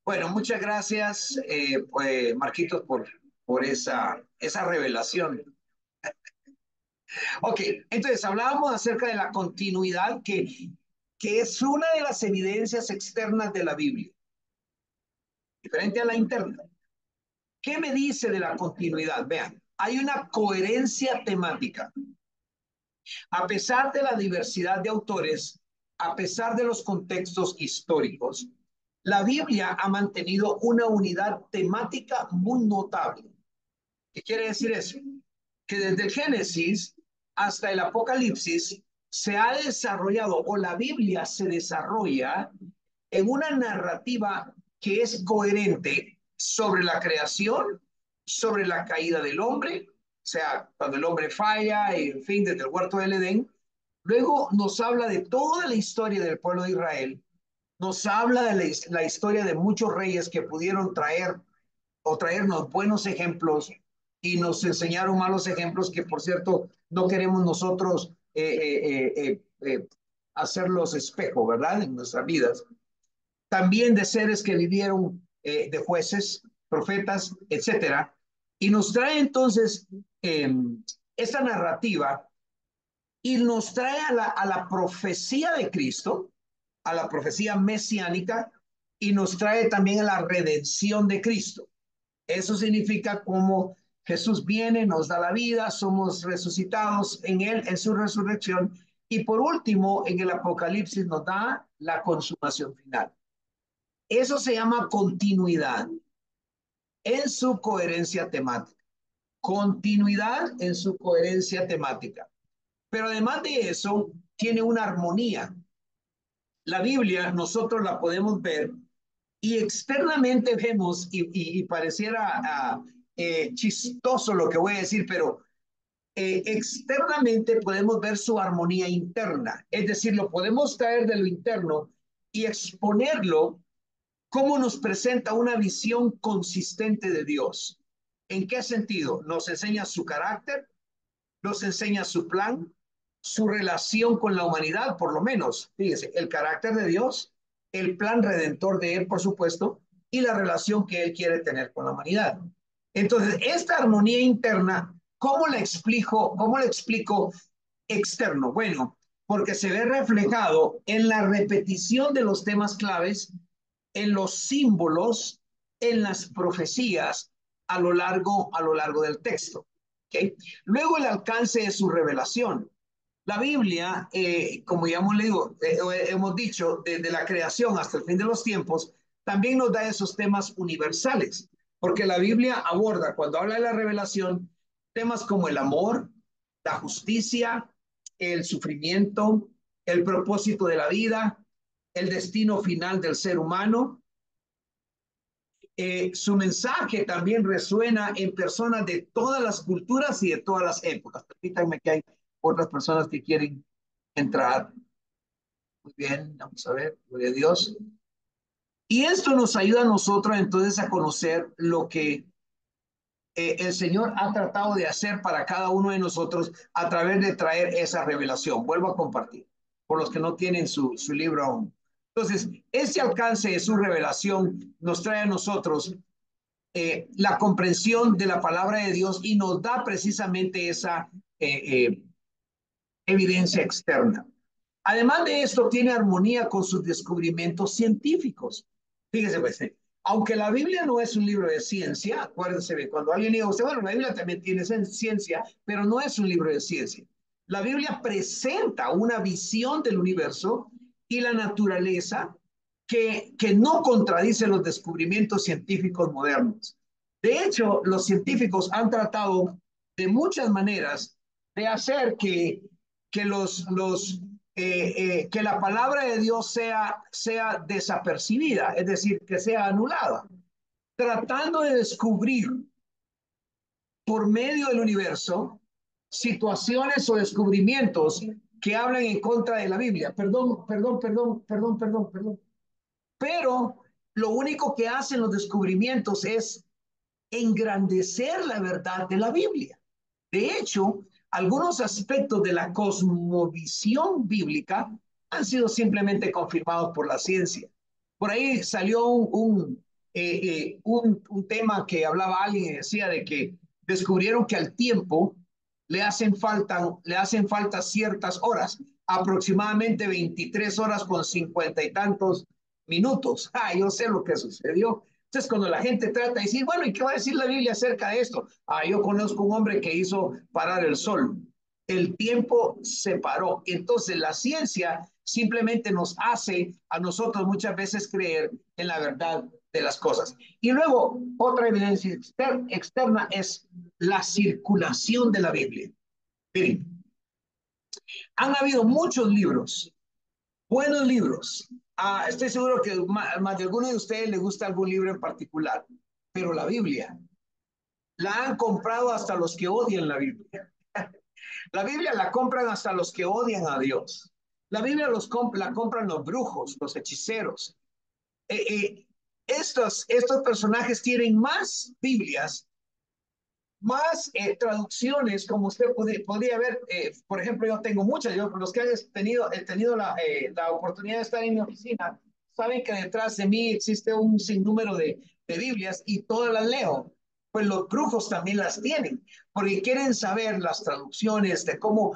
Bueno, muchas gracias, pues, Marquitos, por esa revelación. Ok, entonces hablábamos acerca de la continuidad que es una de las evidencias externas de la Biblia, diferente a la interna. ¿Qué me dice de la continuidad? Vean, hay una coherencia temática. A pesar de la diversidad de autores, a pesar de los contextos históricos, la Biblia ha mantenido una unidad temática muy notable. ¿Qué quiere decir eso? Que desde el Génesis hasta el Apocalipsis se ha desarrollado, o la Biblia se desarrolla en una narrativa que es coherente sobre la creación, sobre la caída del hombre, o sea, cuando el hombre falla, en fin, desde el huerto del Edén. Luego nos habla de toda la historia del pueblo de Israel, nos habla de la historia de muchos reyes que pudieron traer o traernos buenos ejemplos y nos enseñaron malos ejemplos que, por cierto, no queremos nosotros hacerlos espejo, ¿verdad? En nuestras vidas. También de seres que vivieron, de jueces, profetas, etcétera. Y nos trae entonces esta narrativa y nos trae a la profecía de Cristo, a la profecía mesiánica, y nos trae también a la redención de Cristo. Eso significa como Jesús viene, nos da la vida, somos resucitados en Él, en su resurrección. Y por último, en el Apocalipsis nos da la consumación final. Eso se llama continuidad en su coherencia temática. Continuidad en su coherencia temática. Pero además de eso, tiene una armonía. La Biblia nosotros la podemos ver y externamente vemos, y pareciera chistoso lo que voy a decir, pero externamente podemos ver su armonía interna, es decir, lo podemos traer de lo interno y exponerlo como nos presenta una visión consistente de Dios. ¿En qué sentido? Nos enseña su carácter, nos enseña su plan, su relación con la humanidad, por lo menos, fíjese, el carácter de Dios, el plan redentor de Él, por supuesto, y la relación que Él quiere tener con la humanidad. Entonces, esta armonía interna, ¿cómo la explico externo? Bueno, porque se ve reflejado en la repetición de los temas claves, en los símbolos, en las profecías a lo largo del texto. ¿Okay? Luego el alcance de su revelación. La Biblia, como ya hemos dicho, desde la creación hasta el fin de los tiempos, también nos da esos temas universales, porque la Biblia aborda, cuando habla de la revelación, temas como el amor, la justicia, el sufrimiento, el propósito de la vida, el destino final del ser humano. Su mensaje también resuena en personas de todas las culturas y de todas las épocas. Permítanme que hay otras personas que quieren entrar. Muy bien, vamos a ver, gloria a Dios. Y esto nos ayuda a nosotros entonces a conocer lo que el Señor ha tratado de hacer para cada uno de nosotros a través de traer esa revelación. Vuelvo a compartir, por los que no tienen su libro aún. Entonces, ese alcance de su revelación nos trae a nosotros la comprensión de la palabra de Dios y nos da precisamente esa evidencia externa. Además de esto, tiene armonía con sus descubrimientos científicos. Fíjese, pues, aunque la Biblia no es un libro de ciencia, acuérdense, cuando alguien diga, usted, bueno, la Biblia también tiene ciencia, pero no es un libro de ciencia. La Biblia presenta una visión del universo y la naturaleza que no contradice los descubrimientos científicos modernos. De hecho, los científicos han tratado de muchas maneras de hacer que la palabra de Dios sea desapercibida, es decir, que sea anulada, tratando de descubrir por medio del universo situaciones o descubrimientos que hablan en contra de la Biblia. Perdón. Pero lo único que hacen los descubrimientos es engrandecer la verdad de la Biblia. De hecho, algunos aspectos de la cosmovisión bíblica han sido simplemente confirmados por la ciencia. Por ahí salió un tema que hablaba alguien y decía de que descubrieron que al tiempo le hacen falta ciertas horas, aproximadamente 23 horas con 50 y tantos minutos. Ah, yo sé lo que sucedió. Entonces, cuando la gente trata de decir, bueno, ¿y qué va a decir la Biblia acerca de esto? Ah, yo conozco un hombre que hizo parar el sol. El tiempo se paró. Entonces, la ciencia simplemente nos hace a nosotros muchas veces creer en la verdad de las cosas. Y luego, otra evidencia externa es la circulación de la Biblia. Miren, han habido muchos libros, buenos libros. Estoy seguro que más de alguno de ustedes le gusta algún libro en particular, pero la Biblia la han comprado hasta los que odian la Biblia. La Biblia la compran hasta los que odian a Dios. La Biblia la compran los brujos, los hechiceros. Eh, eh, estos personajes tienen más Biblias, más traducciones, como usted podría ver. Por ejemplo, yo tengo muchas. Yo, los que han he tenido la oportunidad de estar en mi oficina, saben que detrás de mí existe un sinnúmero de Biblias y todas las leo. Pues los brujos también las tienen, porque quieren saber las traducciones de cómo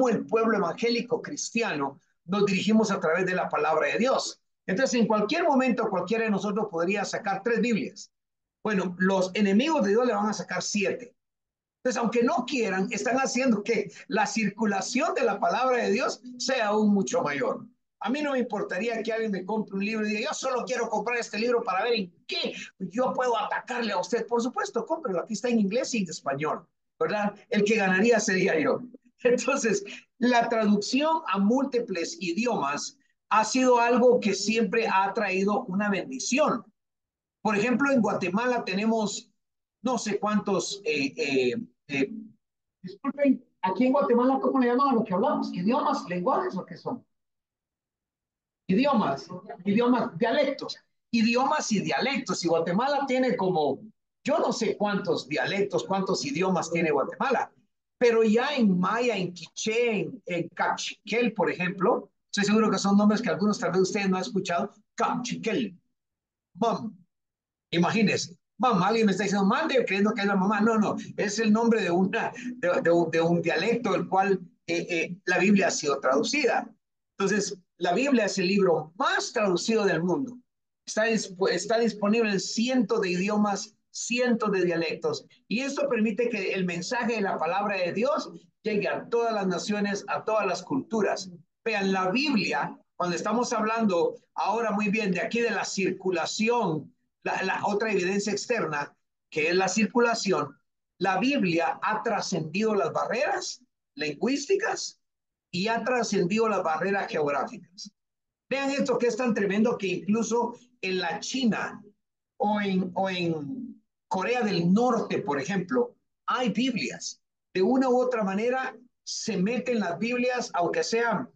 el pueblo evangélico cristiano nos dirigimos a través de la palabra de Dios. Entonces, en cualquier momento, cualquiera de nosotros podría sacar 3 Biblias. Bueno, los enemigos de Dios le van a sacar 7. Entonces, aunque no quieran, están haciendo que la circulación de la palabra de Dios sea aún mucho mayor. A mí no me importaría que alguien me compre un libro y diga, yo solo quiero comprar este libro para ver en qué yo puedo atacarle a usted. Por supuesto, cómprelo. Aquí está en inglés y en español, ¿verdad? El que ganaría sería yo. Entonces, la traducción a múltiples idiomas ha sido algo que siempre ha traído una bendición. Por ejemplo, en Guatemala tenemos no sé cuántos, eh, disculpen, aquí en Guatemala, ¿cómo le llaman a lo que hablamos? ¿Idiomas, lenguajes o qué son? Idiomas, dialectos. Idiomas y dialectos. Y Guatemala tiene como, yo no sé cuántos dialectos, cuántos idiomas tiene Guatemala, pero ya en maya, en quiché, en cachiquel, por ejemplo, estoy seguro que son nombres que algunos tal vez ustedes no han escuchado, cachiquel, mam, imagínense, mamá, alguien me está diciendo, mande, creyendo que es la mamá. No, no, es el nombre de un dialecto del cual la Biblia ha sido traducida. Entonces, la Biblia es el libro más traducido del mundo. Está disponible en cientos de idiomas, cientos de dialectos. Y esto permite que el mensaje de la palabra de Dios llegue a todas las naciones, a todas las culturas. Vean, la Biblia, cuando estamos hablando ahora muy bien de aquí de la circulación, la otra evidencia externa, que es la circulación, la Biblia ha trascendido las barreras lingüísticas y ha trascendido las barreras geográficas. Vean esto que es tan tremendo que incluso en la China o en Corea del Norte, por ejemplo, hay Biblias. De una u otra manera se meten las Biblias, aunque sean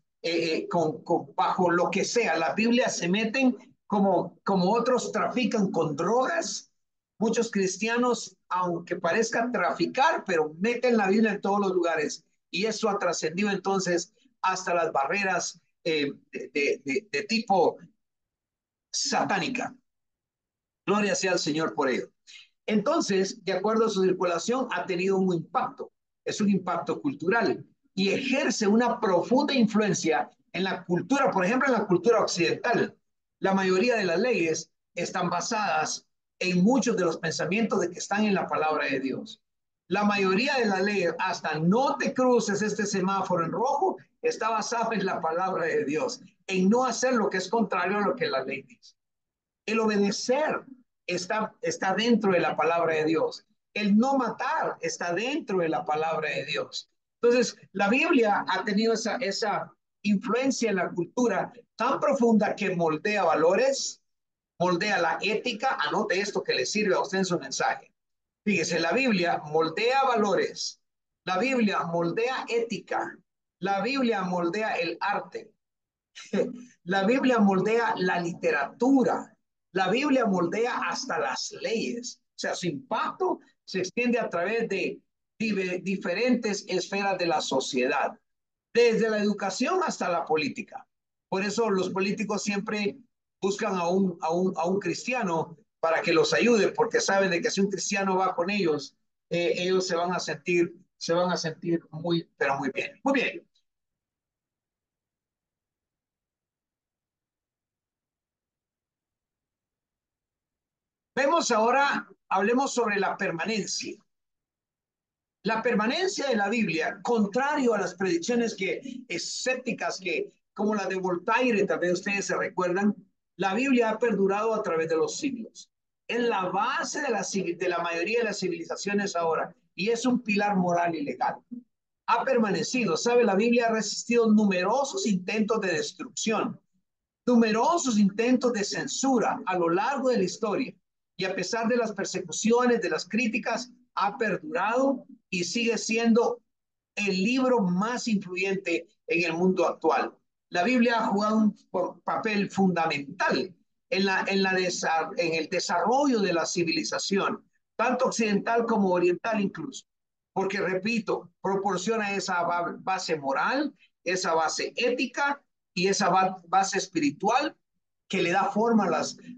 bajo lo que sea, las Biblias se meten como otros trafican con drogas. Muchos cristianos, aunque parezca traficar, pero meten la Biblia en todos los lugares. Y eso ha trascendido entonces hasta las barreras de tipo satánica. Gloria sea al Señor por ello. Entonces, de acuerdo a su circulación, ha tenido un impacto. Es un impacto cultural y ejerce una profunda influencia en la cultura, por ejemplo, en la cultura occidental. La mayoría de las leyes están basadas en muchos de los pensamientos de que están en la palabra de Dios. La mayoría de las leyes, hasta no te cruces este semáforo en rojo, está basada en la palabra de Dios, en no hacer lo que es contrario a lo que la ley dice. El obedecer está dentro de la palabra de Dios. El no matar está dentro de la palabra de Dios. Entonces, la Biblia ha tenido esa influencia en la cultura tan profunda que moldea valores, moldea la ética. Anote esto que le sirve a usted en su mensaje. Fíjese, la Biblia moldea valores, la Biblia moldea ética, la Biblia moldea el arte, la Biblia moldea la literatura, la Biblia moldea hasta las leyes. O sea, su impacto se extiende a través de diferentes esferas de la sociedad, desde la educación hasta la política. Por eso los políticos siempre buscan a un cristiano para que los ayude, porque saben de que si un cristiano va con ellos, ellos se van a sentir muy, pero muy bien. Muy bien. Vemos ahora, hablemos sobre la permanencia. La permanencia de la Biblia, contrario a las predicciones escépticas como la de Voltaire, tal vez ustedes se recuerdan, la Biblia ha perdurado a través de los siglos. Es la base de la mayoría de las civilizaciones ahora y es un pilar moral y legal. Ha permanecido, ¿sabe? La Biblia ha resistido numerosos intentos de destrucción, numerosos intentos de censura a lo largo de la historia y a pesar de las persecuciones, de las críticas, ha perdurado y sigue siendo el libro más influyente en el mundo actual. La Biblia ha jugado un papel fundamental en el desarrollo de la civilización, tanto occidental como oriental incluso, porque, repito, proporciona esa base moral, esa base ética y esa base espiritual que le da forma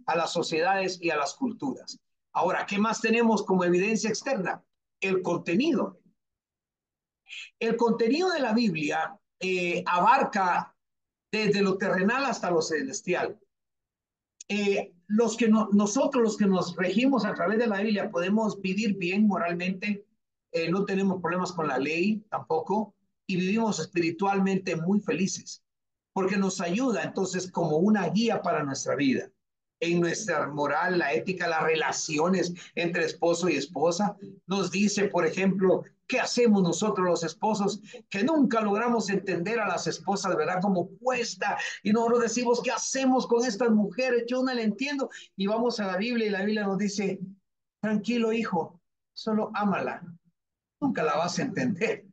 a las sociedades y a las culturas. Ahora, ¿qué más tenemos como evidencia externa? El contenido. El contenido de la Biblia abarca desde lo terrenal hasta lo celestial. Nosotros los que nos regimos a través de la Biblia podemos vivir bien moralmente, no tenemos problemas con la ley tampoco, y vivimos espiritualmente muy felices, porque nos ayuda entonces como una guía para nuestra vida, en nuestra moral, la ética, las relaciones entre esposo y esposa. Nos dice, por ejemplo, ¿qué hacemos nosotros los esposos que nunca logramos entender a las esposas, ¿verdad? Como cuesta y nosotros decimos, ¿qué hacemos con estas mujeres? Yo no la entiendo. Y vamos a la Biblia y la Biblia nos dice, tranquilo hijo, solo ámala, nunca la vas a entender.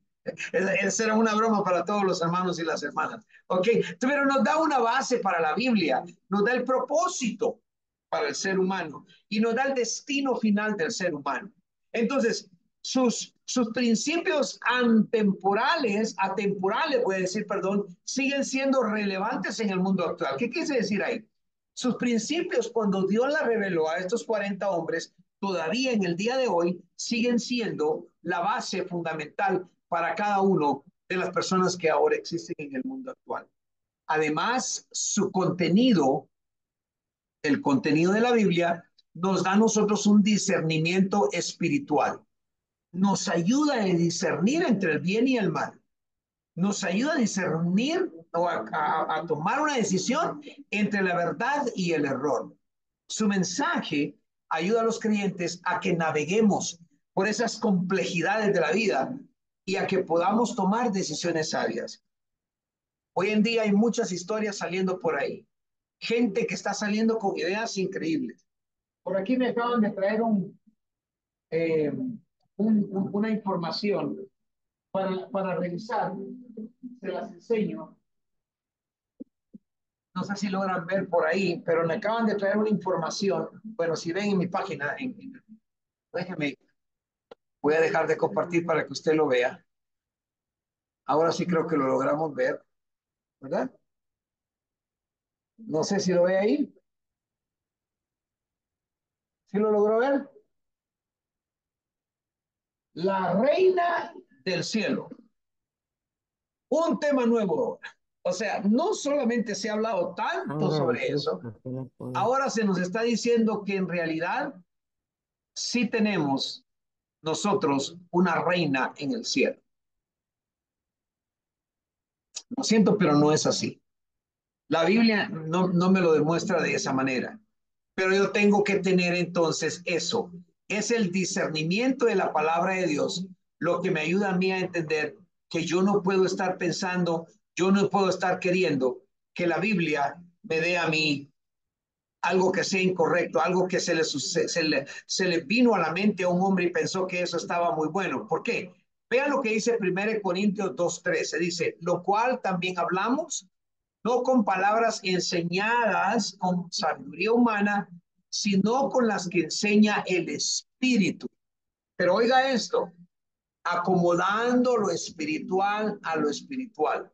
Esa era una broma para todos los hermanos y las hermanas. Ok, pero nos da una base para la Biblia, nos da el propósito para el ser humano y nos da el destino final del ser humano. Entonces, sus principios atemporales, voy a decir, perdón, siguen siendo relevantes en el mundo actual. ¿Qué quiere decir ahí? Sus principios, cuando Dios la reveló a estos 40 hombres, todavía en el día de hoy siguen siendo la base fundamental para cada uno de las personas que ahora existen en el mundo actual. Además, su contenido, el contenido de la Biblia, nos da a nosotros un discernimiento espiritual. Nos ayuda a discernir entre el bien y el mal. Nos ayuda a discernir o a tomar una decisión entre la verdad y el error. Su mensaje ayuda a los creyentes a que naveguemos por esas complejidades de la vida y a que podamos tomar decisiones sabias. Hoy en día hay muchas historias saliendo por ahí. Gente que está saliendo con ideas increíbles. Por aquí me acaban de traer eh, una información para revisar. Se las enseño. No sé si logran ver por ahí, pero me acaban de traer una información. Bueno, si ven en mi página, déjenme, voy a dejar de compartir para que usted lo vea. Ahora sí creo que lo logramos ver, ¿verdad? No sé si lo ve ahí. ¿Sí lo logró ver? La reina del cielo. Un tema nuevo. O sea, no solamente se ha hablado tanto Ahora sobre eso, resulta que no puedo. ahora se nos está diciendo que en realidad sí tenemos nosotros una reina en el cielo. Lo siento, pero no es así. La Biblia no me lo demuestra de esa manera, pero yo tengo que tener entonces eso. Es el discernimiento de la palabra de Dios lo que me ayuda a mí a entender que yo no puedo estar pensando, yo no puedo estar queriendo que la Biblia me dé a mí algo que sea incorrecto, algo que se le vino a la mente a un hombre y pensó que eso estaba muy bueno. ¿Por qué? Vean lo que dice 1 Corintios 2:13. Dice, lo cual también hablamos, no con palabras enseñadas con sabiduría humana, sino con las que enseña el Espíritu. Pero oiga esto, acomodando lo espiritual a lo espiritual.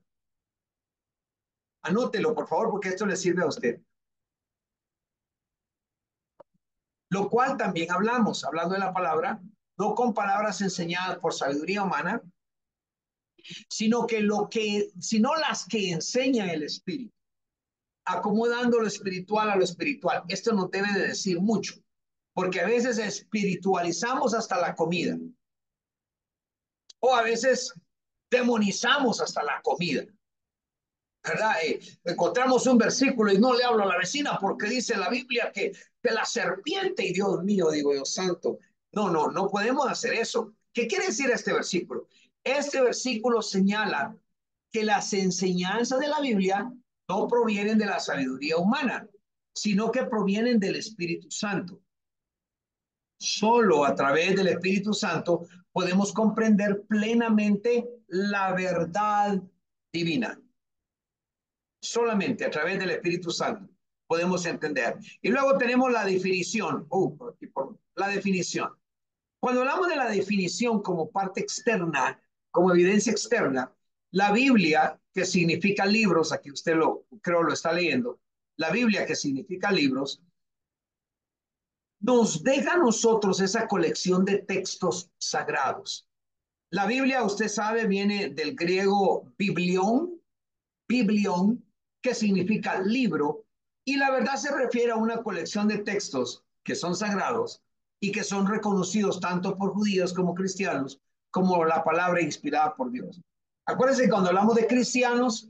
Anótelo, por favor, porque esto le sirve a usted. lo cual también hablamos, hablando de la palabra, no con palabras enseñadas por sabiduría humana, sino las que enseña el Espíritu, acomodando lo espiritual a lo espiritual. Esto nos debe de decir mucho, porque a veces espiritualizamos hasta la comida, o a veces demonizamos hasta la comida. ¿Verdad? Encontramos un versículo y no le hablo a la vecina porque dice la Biblia que la serpiente, y Dios mío, digo Dios santo, no podemos hacer eso. ¿Qué quiere decir este versículo? Este versículo señala que las enseñanzas de la Biblia no provienen de la sabiduría humana, sino que provienen del Espíritu Santo. Solo a través del Espíritu Santo podemos comprender plenamente la verdad divina. Solamente a través del Espíritu Santo podemos entender. Y luego tenemos la definición. La definición. Cuando hablamos de la definición como parte externa, como evidencia externa, la Biblia, que significa libros, aquí usted creo lo está leyendo, la Biblia, que significa libros, nos deja a nosotros esa colección de textos sagrados. La Biblia, usted sabe, viene del griego biblión, que significa libro, y la verdad se refiere a una colección de textos que son sagrados y que son reconocidos tanto por judíos como cristianos como la palabra inspirada por Dios. Acuérdense que cuando hablamos de cristianos,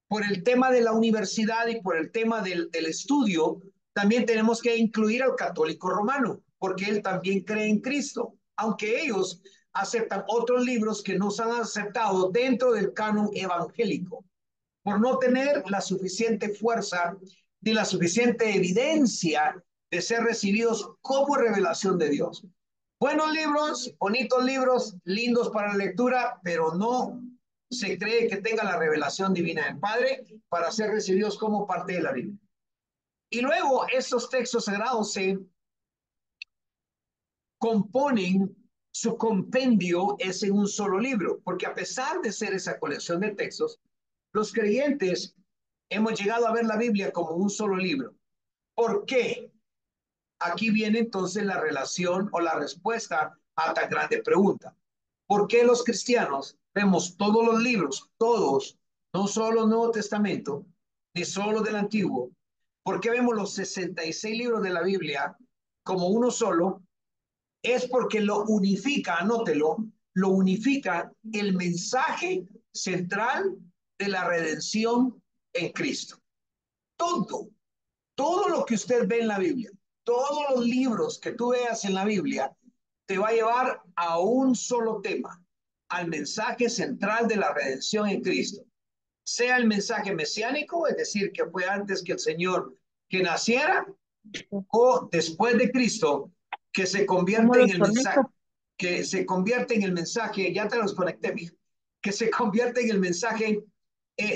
por el tema de la universidad y por el tema del estudio, también tenemos que incluir al católico romano, porque él también cree en Cristo, aunque ellos aceptan otros libros que no se han aceptado dentro del canon evangélico, por no tener la suficiente fuerza ni la suficiente evidencia de ser recibidos como revelación de Dios. Buenos libros, bonitos libros, lindos para la lectura, pero no se cree que tenga la revelación divina del Padre para ser recibidos como parte de la Biblia. Y luego estos textos sagrados se componen, su compendio es en un solo libro, porque a pesar de ser esa colección de textos, los creyentes hemos llegado a ver la Biblia como un solo libro. ¿Por qué? Aquí viene entonces la relación o la respuesta a tan grande pregunta. ¿Por qué los cristianos vemos todos los libros, todos, no solo el Nuevo Testamento, ni solo del Antiguo? ¿Por qué vemos los 66 libros de la Biblia como uno solo? Es porque lo unifica, anótelo, lo unifica el mensaje central de la redención en Cristo. Todo, todo lo que usted ve en la Biblia, todos los libros que tú veas en la Biblia, te va a llevar a un solo tema, al mensaje central de la redención en Cristo. Sea el mensaje mesiánico, es decir, que fue antes que el Señor que naciera, o después de Cristo, que se ¿Cómo convierte en los el mensaje, conecto? ya te los conecté, mijo, que se convierte en el mensaje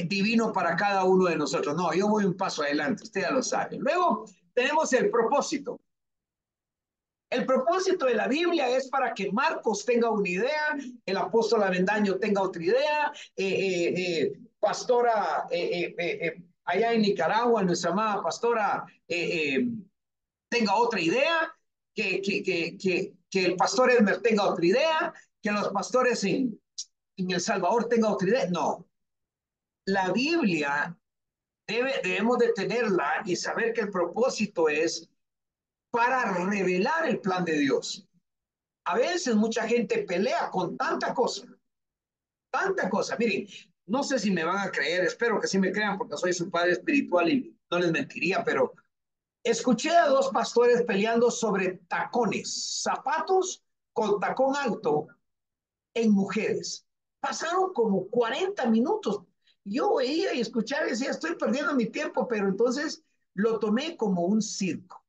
divino para cada uno de nosotros. No, yo voy un paso adelante, usted ya lo sabe. Luego tenemos el propósito. El propósito de la Biblia es para que Marcos tenga una idea, el apóstol Avendaño tenga otra idea, pastora allá en Nicaragua, nuestra amada pastora tenga otra idea, que el pastor Edmer tenga otra idea, que los pastores en El Salvador tengan otra idea. No, la Biblia debemos de tenerla y saber que el propósito es para revelar el plan de Dios. A veces mucha gente pelea con tanta cosa, tanta cosa. Miren, no sé si me van a creer, espero que sí me crean porque soy su padre espiritual y no les mentiría, pero escuché a dos pastores peleando sobre tacones, zapatos con tacón alto en mujeres. Pasaron como 40 minutos. Yo veía y escuchaba y decía, estoy perdiendo mi tiempo, pero entonces lo tomé como un circo.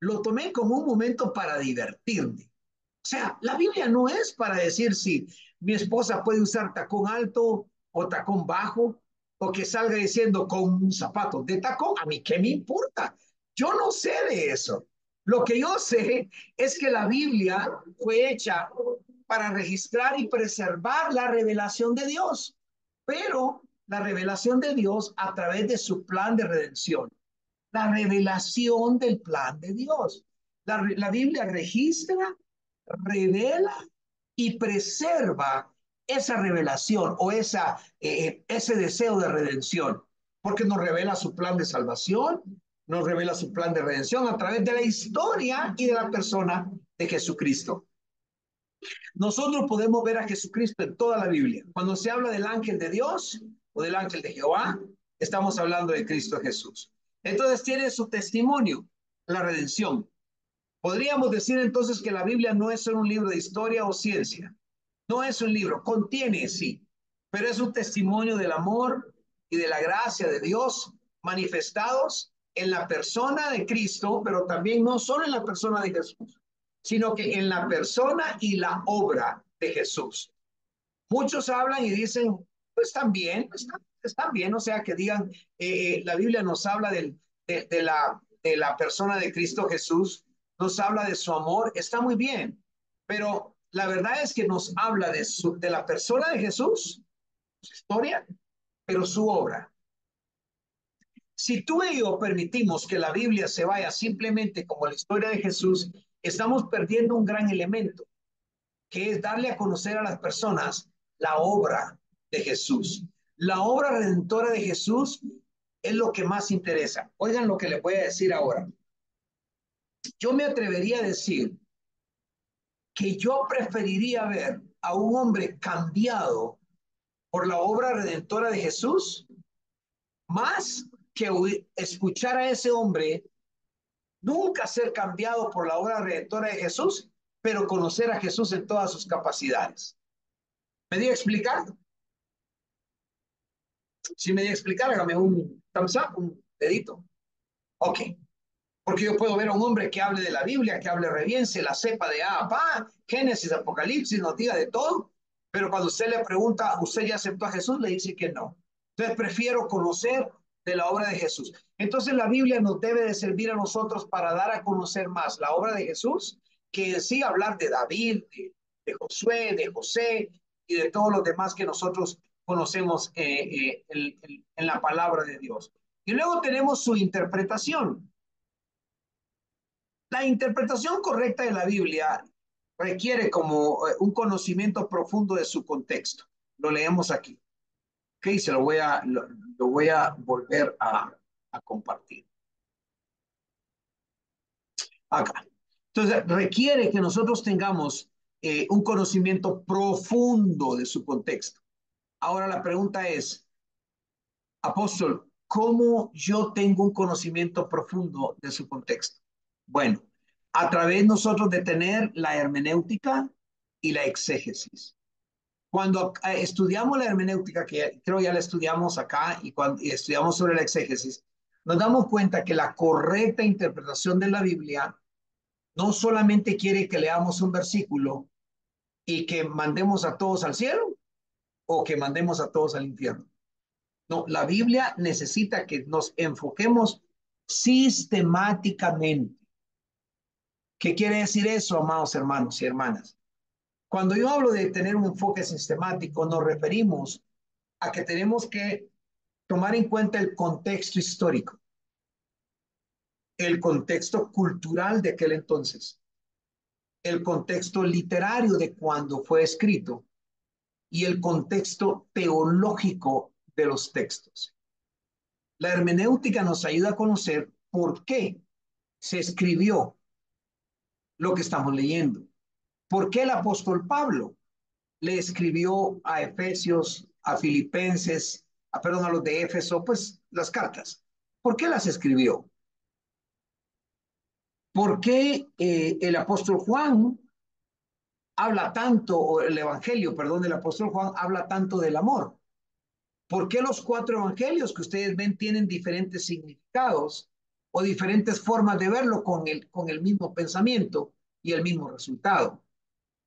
Lo tomé como un momento para divertirme. O sea, la Biblia no es para decir si mi esposa puede usar tacón alto o tacón bajo, o que salga diciendo con un zapato de tacón. A mí, ¿qué me importa? Yo no sé de eso. Lo que yo sé es que la Biblia fue hecha para registrar y preservar la revelación de Dios, pero la revelación de Dios a través de su plan de redención, la revelación del plan de Dios. La Biblia registra, revela y preserva esa revelación o ese deseo de redención, porque nos revela su plan de salvación, nos revela su plan de redención a través de la historia y de la persona de Jesucristo. Nosotros podemos ver a Jesucristo en toda la Biblia. Cuando se habla del ángel de Dios o del ángel de Jehová, estamos hablando de Cristo Jesús. Entonces tiene su testimonio, la redención. Podríamos decir entonces que la Biblia no es solo un libro de historia o ciencia. No es un libro, contiene, sí, pero es un testimonio del amor y de la gracia de Dios manifestados en la persona de Cristo, pero también no solo en la persona de Jesús, sino que en la persona y la obra de Jesús. Muchos hablan y dicen, pues están bien, o sea, que digan, la Biblia nos habla de la persona de Cristo Jesús, nos habla de su amor, está muy bien, pero la verdad es que nos habla de la persona de Jesús, su historia, pero su obra. Si tú y yo permitimos que la Biblia se vaya simplemente como la historia de Jesús, estamos perdiendo un gran elemento, que es darle a conocer a las personas la obra de Jesús. La obra redentora de Jesús es lo que más interesa. Oigan lo que les voy a decir ahora. Yo me atrevería a decir que yo preferiría ver a un hombre cambiado por la obra redentora de Jesús más que escuchar a ese hombre nunca ser cambiado por la obra redentora de Jesús, pero conocer a Jesús en todas sus capacidades. ¿Me di a explicar? Si me di a explicar, hágame un thumbs up, un dedito. Ok. Porque yo puedo ver a un hombre que hable de la Biblia, que hable re bien, se la sepa de a pa, Génesis, Apocalipsis, nos diga de todo, pero cuando usted le pregunta, ¿usted ya aceptó a Jesús? Le dice que no. Entonces prefiero conocer de la obra de Jesús. Entonces la Biblia nos debe de servir a nosotros para dar a conocer más la obra de Jesús, que en sí hablar de David, de Josué, de José y de todos los demás que nosotros conocemos en la palabra de Dios. Y luego tenemos su interpretación. La interpretación correcta de la Biblia requiere como un conocimiento profundo de su contexto. Lo leemos aquí. Ok, lo voy a volver a compartir. Acá. Entonces, requiere que nosotros tengamos un conocimiento profundo de su contexto. Ahora la pregunta es, apóstol, ¿cómo yo tengo un conocimiento profundo de su contexto? Bueno, a través nosotros de tener la hermenéutica y la exégesis. Cuando estudiamos la hermenéutica, que creo ya la estudiamos acá, y estudiamos sobre la exégesis, nos damos cuenta que la correcta interpretación de la Biblia no solamente quiere que leamos un versículo y que mandemos a todos al cielo o que mandemos a todos al infierno. No, la Biblia necesita que nos enfoquemos sistemáticamente. ¿Qué quiere decir eso, amados hermanos y hermanas? Cuando yo hablo de tener un enfoque sistemático, nos referimos a que tenemos que tomar en cuenta el contexto histórico, el contexto cultural de aquel entonces, el contexto literario de cuando fue escrito y el contexto teológico de los textos. La hermenéutica nos ayuda a conocer por qué se escribió lo que estamos leyendo. ¿Por qué el apóstol Pablo le escribió a Efesios, a Filipenses, perdón, a los de Éfeso, pues las cartas? ¿Por qué las escribió? ¿Por qué el apóstol Juan habla tanto, o el evangelio, perdón, del apóstol Juan habla tanto del amor? ¿Por qué los cuatro evangelios que ustedes ven tienen diferentes significados o diferentes formas de verlo con el mismo pensamiento y el mismo resultado?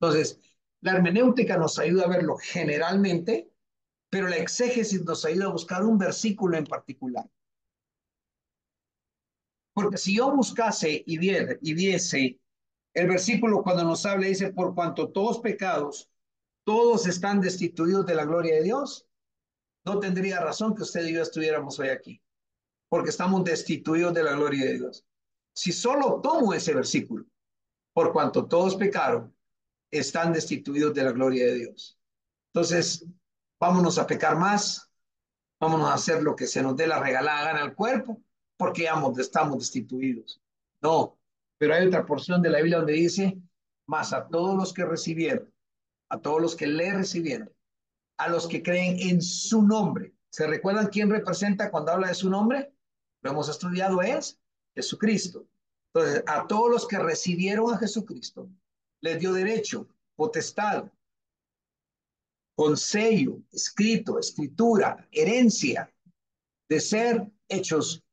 Entonces, la hermenéutica nos ayuda a verlo generalmente, pero la exégesis nos ayuda a buscar un versículo en particular. Porque si yo buscase y viese el versículo cuando nos habla, dice, por cuanto todos pecados, todos están destituidos de la gloria de Dios, no tendría razón que usted y yo estuviéramos hoy aquí, porque estamos destituidos de la gloria de Dios. Si solo tomo ese versículo, por cuanto todos pecaron, están destituidos de la gloria de Dios. Entonces, vámonos a pecar más, vámonos a hacer lo que se nos dé la regalada gana al cuerpo, porque ya estamos destituidos. No, pero hay otra porción de la Biblia donde dice, más a todos los que recibieron, a todos los que le recibieron, a los que creen en su nombre. ¿Se recuerdan quién representa cuando habla de su nombre? Lo hemos estudiado, es Jesucristo. Entonces, a todos los que recibieron a Jesucristo, les dio derecho, potestad, sello, escrito, escritura, herencia, de ser hechos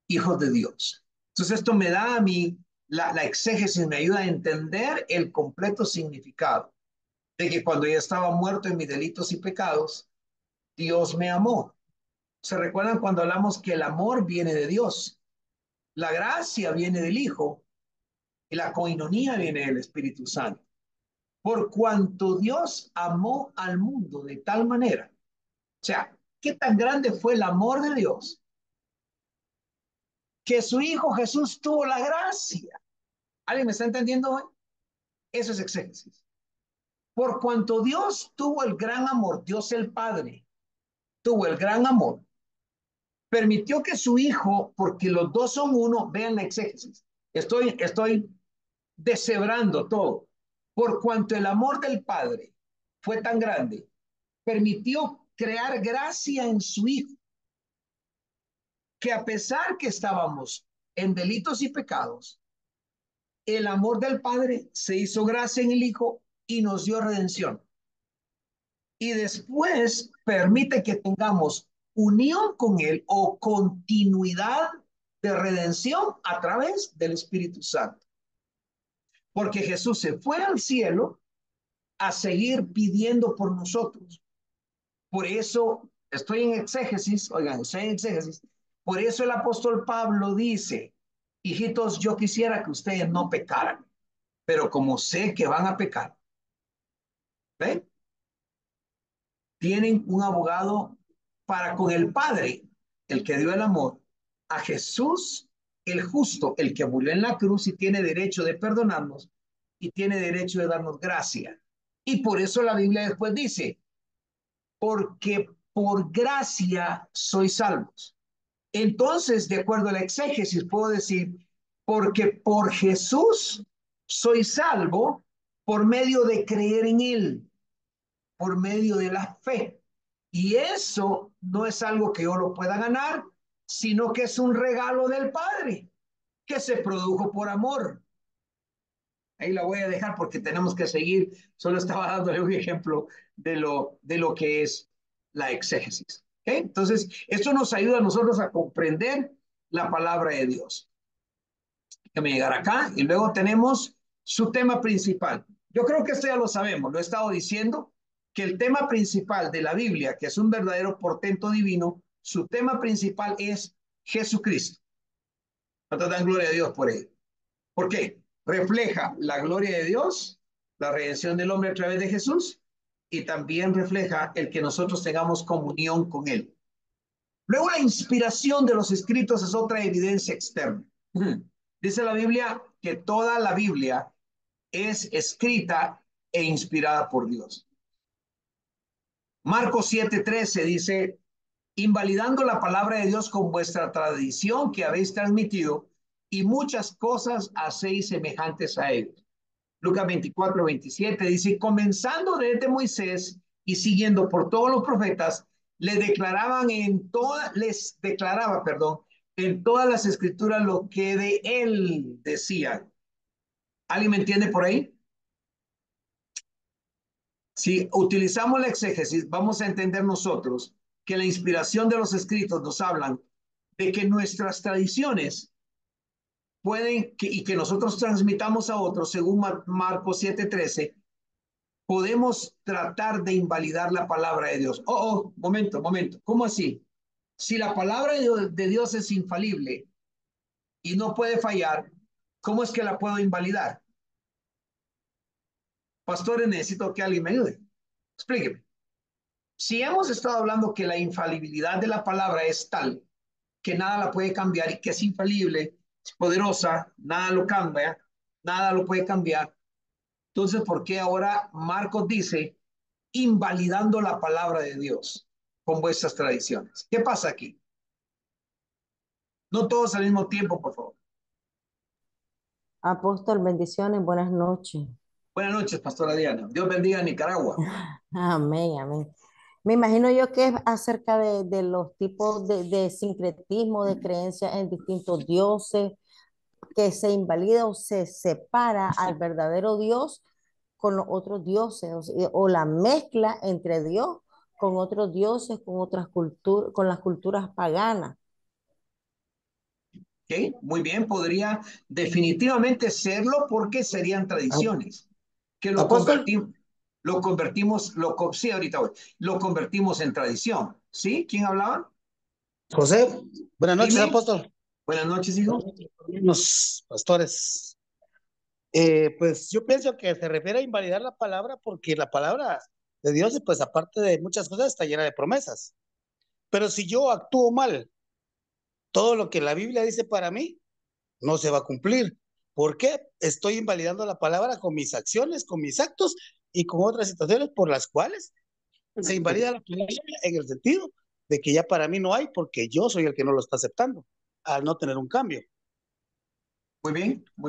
hijos de Dios. Entonces esto me da a mí, la exégesis me ayuda a entender el completo significado de que cuando ya estaba muerto en mis delitos y pecados, Dios me amó. ¿Se recuerdan cuando hablamos que el amor viene de Dios? La gracia viene del Hijo y la coinonía viene del Espíritu Santo. Por cuanto Dios amó al mundo de tal manera, o sea, ¿qué tan grande fue el amor de Dios? Que su Hijo Jesús tuvo la gracia. ¿Alguien me está entendiendo hoy? Eso es exégesis. Por cuanto Dios tuvo el gran amor, Dios el Padre tuvo el gran amor, permitió que su Hijo, porque los dos son uno, vean la exégesis. Estoy deshebrando todo. Por cuanto el amor del Padre fue tan grande, permitió crear gracia en su Hijo, que a pesar que estábamos en delitos y pecados, el amor del Padre se hizo gracia en el Hijo y nos dio redención. Y después permite que tengamos unión con Él o continuidad de redención a través del Espíritu Santo. Porque Jesús se fue al cielo a seguir pidiendo por nosotros. Por eso estoy en exégesis, oigan, estoy en exégesis. Por eso el apóstol Pablo dice, hijitos, yo quisiera que ustedes no pecaran, pero como sé que van a pecar, ¿ven? Tienen un abogado para con el Padre, el que dio el amor, a Jesús, el justo, el que murió en la cruz y tiene derecho de perdonarnos y tiene derecho de darnos gracia. Y por eso la Biblia después dice, porque por gracia sois salvos. Entonces, de acuerdo a la exégesis, puedo decir, porque por Jesús soy salvo por medio de creer en Él, por medio de la fe. Y eso no es algo que yo lo pueda ganar, sino que es un regalo del Padre, que se produjo por amor. Ahí la voy a dejar porque tenemos que seguir. Solo estaba dándole un ejemplo de lo que es la exégesis. ¿Okay? Entonces, esto nos ayuda a nosotros a comprender la palabra de Dios. Déjame llegar acá y luego tenemos su tema principal. Yo creo que esto ya lo sabemos, lo he estado diciendo, que el tema principal de la Biblia, que es un verdadero portento divino, su tema principal es Jesucristo. ¿Cuánto dan gloria a Dios por él? ¿Por qué? Refleja la gloria de Dios, la redención del hombre a través de Jesús, y también refleja el que nosotros tengamos comunión con él. Luego la inspiración de los escritos es otra evidencia externa. Dice la Biblia que toda la Biblia es escrita e inspirada por Dios. Marcos 7:13 dice, invalidando la palabra de Dios con vuestra tradición que habéis transmitido, y muchas cosas hacéis semejantes a ellos. Lucas 24:27 dice, comenzando desde Moisés y siguiendo por todos los profetas, les declaraba, perdón, en todas las escrituras lo que de él decían. ¿Alguien me entiende por ahí? Si utilizamos la exégesis, vamos a entender nosotros que la inspiración de los escritos nos hablan de que nuestras tradiciones y que nosotros transmitamos a otros, según Marcos 7:13, podemos tratar de invalidar la palabra de Dios. Momento. ¿Cómo así? Si la palabra de Dios es infalible y no puede fallar, ¿cómo es que la puedo invalidar? Pastores, necesito que alguien me ayude. Explíqueme. Si hemos estado hablando que la infalibilidad de la palabra es tal que nada la puede cambiar y que es infalible, es poderosa, nada lo cambia, nada lo puede cambiar. Entonces, ¿por qué ahora Marcos dice invalidando la palabra de Dios con vuestras tradiciones? ¿Qué pasa aquí? No todos al mismo tiempo, por favor. Apóstol, bendiciones, buenas noches. Buenas noches, Pastora Diana. Dios bendiga a Nicaragua. Amén, amén. Me imagino yo que es acerca de los tipos de sincretismo, de creencias en distintos dioses, que se invalida o se separa al verdadero Dios con los otros dioses, o la mezcla entre Dios con otros dioses, con otras culturas, con las culturas paganas. ¿Okay? Muy bien, podría definitivamente serlo porque serían tradiciones que Apóstol, lo convertimos, sí, ahorita voy, lo convertimos en tradición. ¿Sí? ¿Quién hablaba? José, buenas noches, Dime. apóstol. Buenas noches, hijo. Los pastores. Pues yo pienso que se refiere a invalidar la palabra porque la palabra de Dios, pues aparte de muchas cosas, está llena de promesas. Pero si yo actúo mal, todo lo que la Biblia dice para mí no se va a cumplir. ¿Por qué? Estoy invalidando la palabra con mis acciones, con mis actos y con otras situaciones por las cuales se invalida la palabra en el sentido de que ya para mí no hay porque yo soy el que no lo está aceptando al no tener un cambio. Muy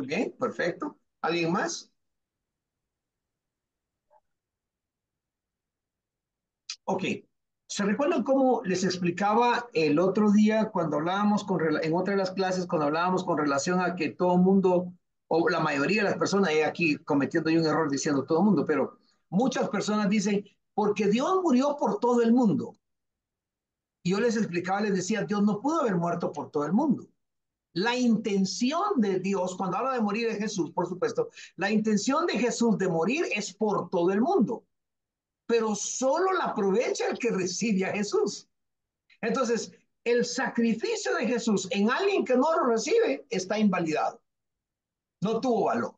bien, perfecto. ¿Alguien más? Ok. ¿Se recuerdan cómo les explicaba el otro día cuando hablábamos en otra de las clases, cuando hablábamos con relación a que todo el mundo, o la mayoría de las personas, y aquí cometiendo yo un error diciendo todo el mundo, pero muchas personas dicen, porque Dios murió por todo el mundo. Y yo les explicaba, les decía, Dios no pudo haber muerto por todo el mundo. La intención de Dios, cuando habla de morir de Jesús, por supuesto, la intención de Jesús de morir es por todo el mundo, pero solo la aprovecha el que recibe a Jesús. Entonces, el sacrificio de Jesús en alguien que no lo recibe está invalidado, no tuvo valor.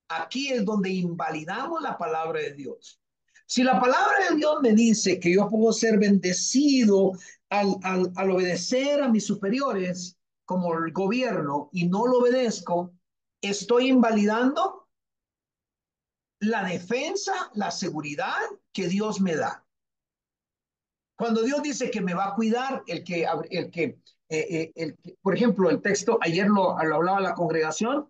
Aquí es donde invalidamos la palabra de Dios. Si la palabra de Dios me dice que yo puedo ser bendecido al obedecer a mis superiores como el gobierno y no lo obedezco, estoy invalidando la defensa, la seguridad que Dios me da. Cuando Dios dice que me va a cuidar, por ejemplo, el texto, ayer lo hablaba la congregación,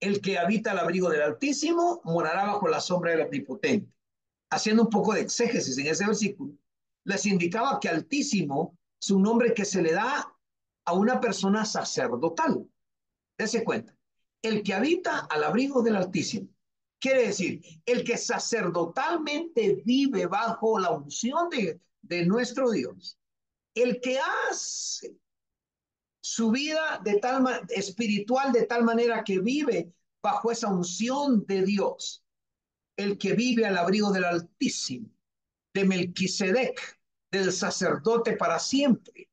el que habita al abrigo del Altísimo morará bajo la sombra del Omnipotente. Haciendo un poco de exégesis en ese versículo, les indicaba que Altísimo es un nombre que se le da a una persona sacerdotal. Dese cuenta, el que habita al abrigo del Altísimo. Quiere decir, el que sacerdotalmente vive bajo la unción de nuestro Dios. El que hace su vida espiritual de tal manera que vive bajo esa unción de Dios. El que vive al abrigo del Altísimo, de Melquisedec, del sacerdote para siempre,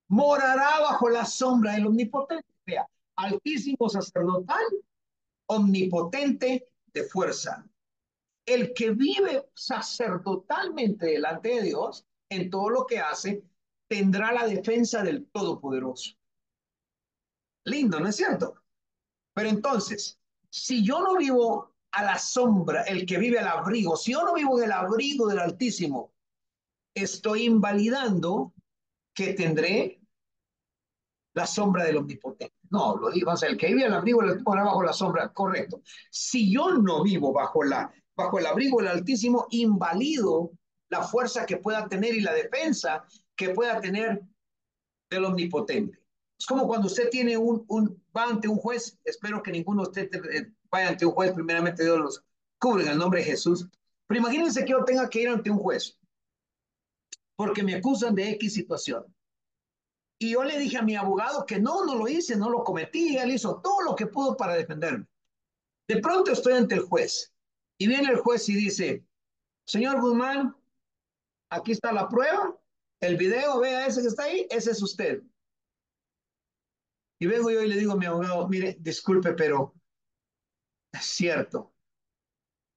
morará bajo la sombra del Omnipotente. O sea, altísimo sacerdotal, omnipotente de fuerza. El que vive sacerdotalmente delante de Dios en todo lo que hace, tendrá la defensa del Todopoderoso. Lindo, ¿no es cierto? Pero entonces, si yo no vivo a la sombra, el que vive al abrigo, si yo no vivo en el abrigo del Altísimo, estoy invalidando que tendré la sombra del Omnipotente. No, lo digo, o sea, el que vive al abrigo le pone bajo la sombra, correcto. Si yo no vivo bajo el abrigo del Altísimo, invalido la fuerza que pueda tener y la defensa que pueda tener del Omnipotente. Es como cuando usted tiene va ante un juez, espero que ninguno de ustedes vaya ante un juez, primeramente Dios los cubre en el nombre de Jesús, pero imagínense que yo tenga que ir ante un juez porque me acusan de X situación. Y yo le dije a mi abogado que no lo hice, no lo cometí, y él hizo todo lo que pudo para defenderme. De pronto estoy ante el juez y viene el juez y dice, señor Guzmán, aquí está la prueba, el video, vea ese que está ahí, ese es usted. Y vengo yo y le digo a mi abogado, mire, disculpe, pero es cierto,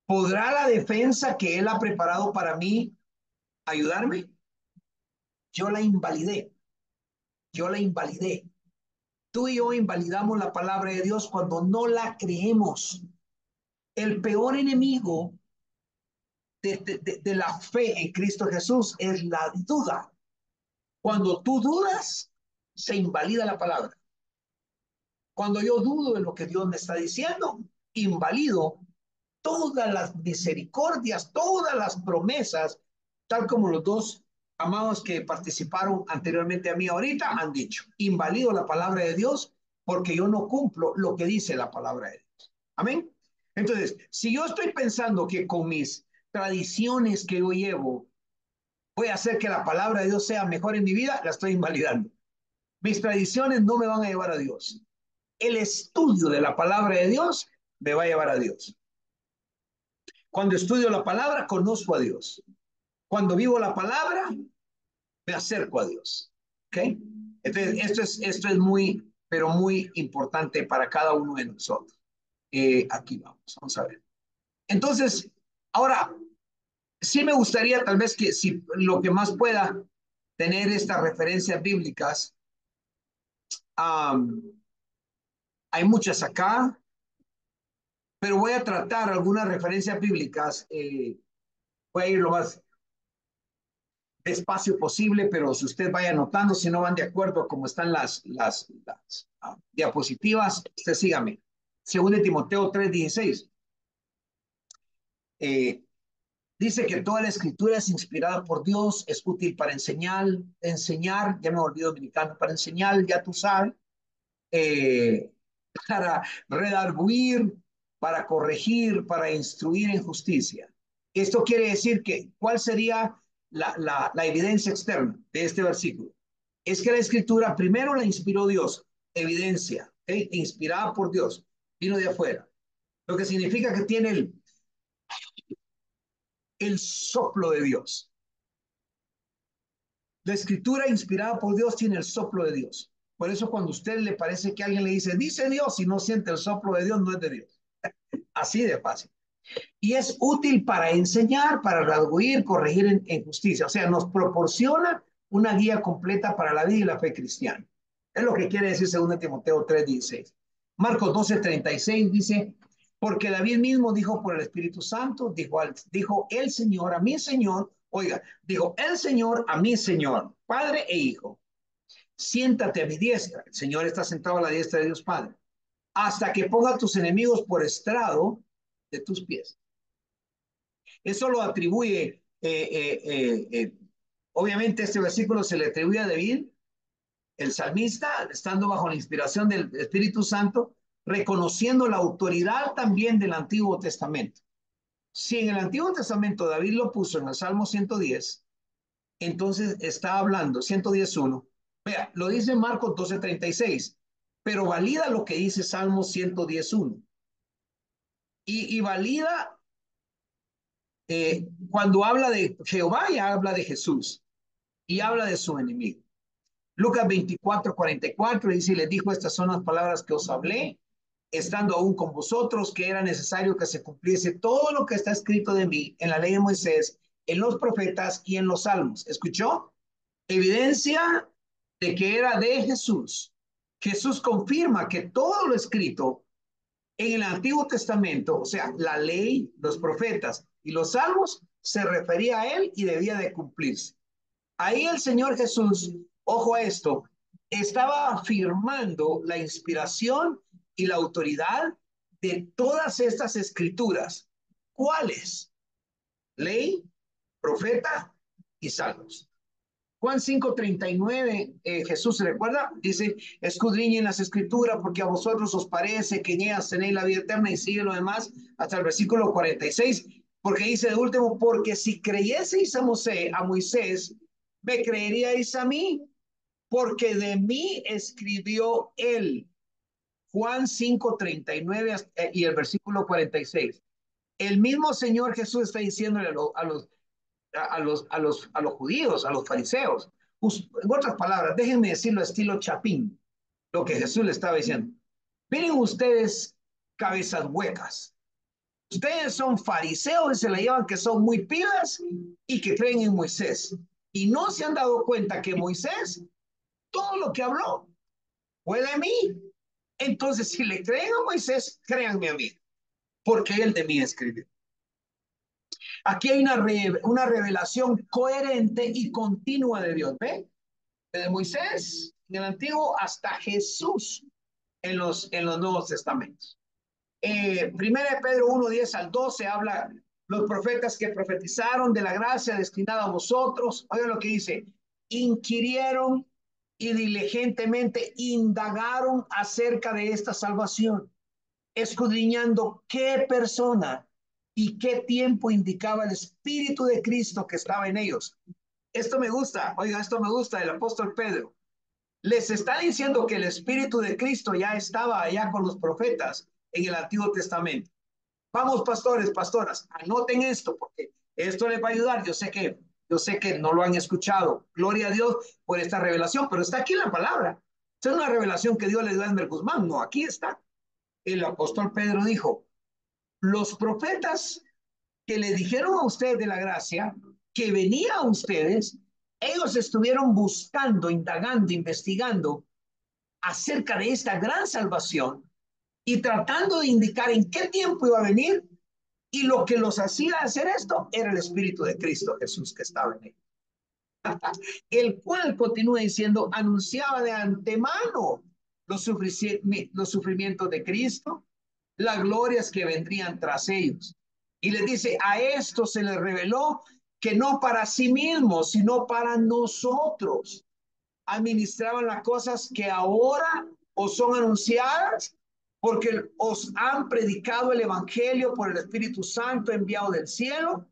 ¿podrá la defensa que él ha preparado para mí ayudarme? Yo la invalidé, yo la invalidé. Tú y yo invalidamos la palabra de Dios cuando no la creemos. El peor enemigo de la fe en Cristo Jesús es la duda. Cuando tú dudas, se invalida la palabra. Cuando yo dudo de lo que Dios me está diciendo, invalido todas las misericordias, todas las promesas, tal como los dos amados que participaron anteriormente a mí ahorita han dicho. Invalido la palabra de Dios porque yo no cumplo lo que dice la palabra de Dios. Amén. Entonces, si yo estoy pensando que con mis tradiciones que yo llevo voy a hacer que la palabra de Dios sea mejor en mi vida, la estoy invalidando. Mis tradiciones no me van a llevar a Dios. El estudio de la palabra de Dios me va a llevar a Dios. Cuando estudio la palabra, conozco a Dios. Cuando vivo la palabra, me acerco a Dios. ¿Ok? Entonces, esto es muy, pero muy importante para cada uno de nosotros. Aquí vamos a ver. Entonces, ahora, sí me gustaría tal vez que si lo que más pueda tener estas referencias bíblicas, hay muchas acá, pero voy a tratar algunas referencias bíblicas. Voy a ir lo más despacio posible, pero si usted vaya anotando, si no van de acuerdo como están las diapositivas, usted sígame. Según de Timoteo 3:16. Dice que toda la escritura es inspirada por Dios, es útil para enseñar, ya me olvidé dominicano, para enseñar, ya tú sabes, eh, para redarguir, para corregir, para instruir en justicia. Esto quiere decir que, ¿cuál sería la evidencia externa de este versículo? Es que la escritura primero la inspiró Dios, evidencia, ¿okay? Inspirada por Dios, vino de afuera, lo que significa que tiene el soplo de Dios. La escritura inspirada por Dios tiene el soplo de Dios. Por eso cuando a usted le parece que alguien le dice Dios y no siente el soplo de Dios, no es de Dios. Así de fácil. Y es útil para enseñar, para redarguir, corregir en justicia. O sea, nos proporciona una guía completa para la vida y la fe cristiana. Es lo que quiere decir 2 Timoteo 3:16. Marcos 12:36 dice, porque David mismo dijo por el Espíritu Santo, dijo el Señor a mi Señor, oiga, dijo el Señor a mi Señor, Padre e Hijo, siéntate a mi diestra. El Señor está sentado a la diestra de Dios Padre, hasta que ponga a tus enemigos por estrado de tus pies. Eso lo atribuye, obviamente este versículo se le atribuye a David, el salmista, estando bajo la inspiración del Espíritu Santo, reconociendo la autoridad también del Antiguo Testamento. Si en el Antiguo Testamento David lo puso en el Salmo 110, entonces está hablando, 111, vea, lo dice Marcos 12:36, pero valida lo que dice Salmo 111. Y valida cuando habla de Jehová y habla de Jesús y habla de su enemigo. Lucas 24:44 dice, y les dijo, estas son las palabras que os hablé, estando aún con vosotros, que era necesario que se cumpliese todo lo que está escrito de mí en la ley de Moisés, en los profetas y en los salmos. ¿Escuchó? Evidencia de que era de Jesús. Jesús confirma que todo lo escrito en el Antiguo Testamento, o sea, la ley, los profetas y los salmos, se refería a él y debía de cumplirse. Ahí el Señor Jesús, ojo a esto, estaba afirmando la inspiración y la autoridad de todas estas escrituras. ¿Cuáles? Ley, profeta y salmos. Juan 5:39, Jesús se recuerda, dice, escudriñen las escrituras porque a vosotros os parece que en ellas tenéis la vida eterna, y sigue lo demás hasta el versículo 46, porque dice de último, porque si creyeseis a Moisés, me creeríais a mí, porque de mí escribió él. Juan 5:39 y el versículo 46. El mismo Señor Jesús está diciéndole a los judíos, a los fariseos. En otras palabras, déjenme decirlo estilo Chapín, lo que Jesús le estaba diciendo. Miren ustedes, cabezas huecas. Ustedes son fariseos y se la llevan que son muy pilas y que creen en Moisés. Y no se han dado cuenta que Moisés, todo lo que habló, ¿O él a mí? Entonces, si le creen a Moisés, créanme a mí, porque él de mí escribió. Aquí hay una revelación coherente y continua de Dios. ¿Ve? Desde Moisés en el Antiguo hasta Jesús en los Nuevos Testamentos. Primera de Pedro 1:10 al 12 habla los profetas que profetizaron de la gracia destinada a vosotros. Oigan lo que dice: inquirieron y diligentemente indagaron acerca de esta salvación, escudriñando qué persona y qué tiempo indicaba el Espíritu de Cristo que estaba en ellos. Esto me gusta, oiga, esto me gusta del apóstol Pedro. Les está diciendo que el Espíritu de Cristo ya estaba allá con los profetas en el Antiguo Testamento. Vamos, pastores, pastoras, anoten esto porque esto les va a ayudar. Yo sé que no lo han escuchado. Gloria a Dios por esta revelación, pero está aquí en la palabra. Esta es una revelación que Dios le dio a Edmer Guzmán. No, aquí está. El apóstol Pedro dijo: los profetas que le dijeron a ustedes de la gracia que venía a ustedes, ellos estuvieron buscando, indagando, investigando acerca de esta gran salvación y tratando de indicar en qué tiempo iba a venir, y lo que los hacía hacer esto era el Espíritu de Cristo Jesús que estaba en él, el cual, continúa diciendo, anunciaba de antemano los sufrimientos de Cristo, las glorias que vendrían tras ellos. Y les dice: a esto se les reveló que no para sí mismos, sino para nosotros administraban las cosas que ahora os son anunciadas, porque os han predicado el Evangelio por el Espíritu Santo enviado del cielo,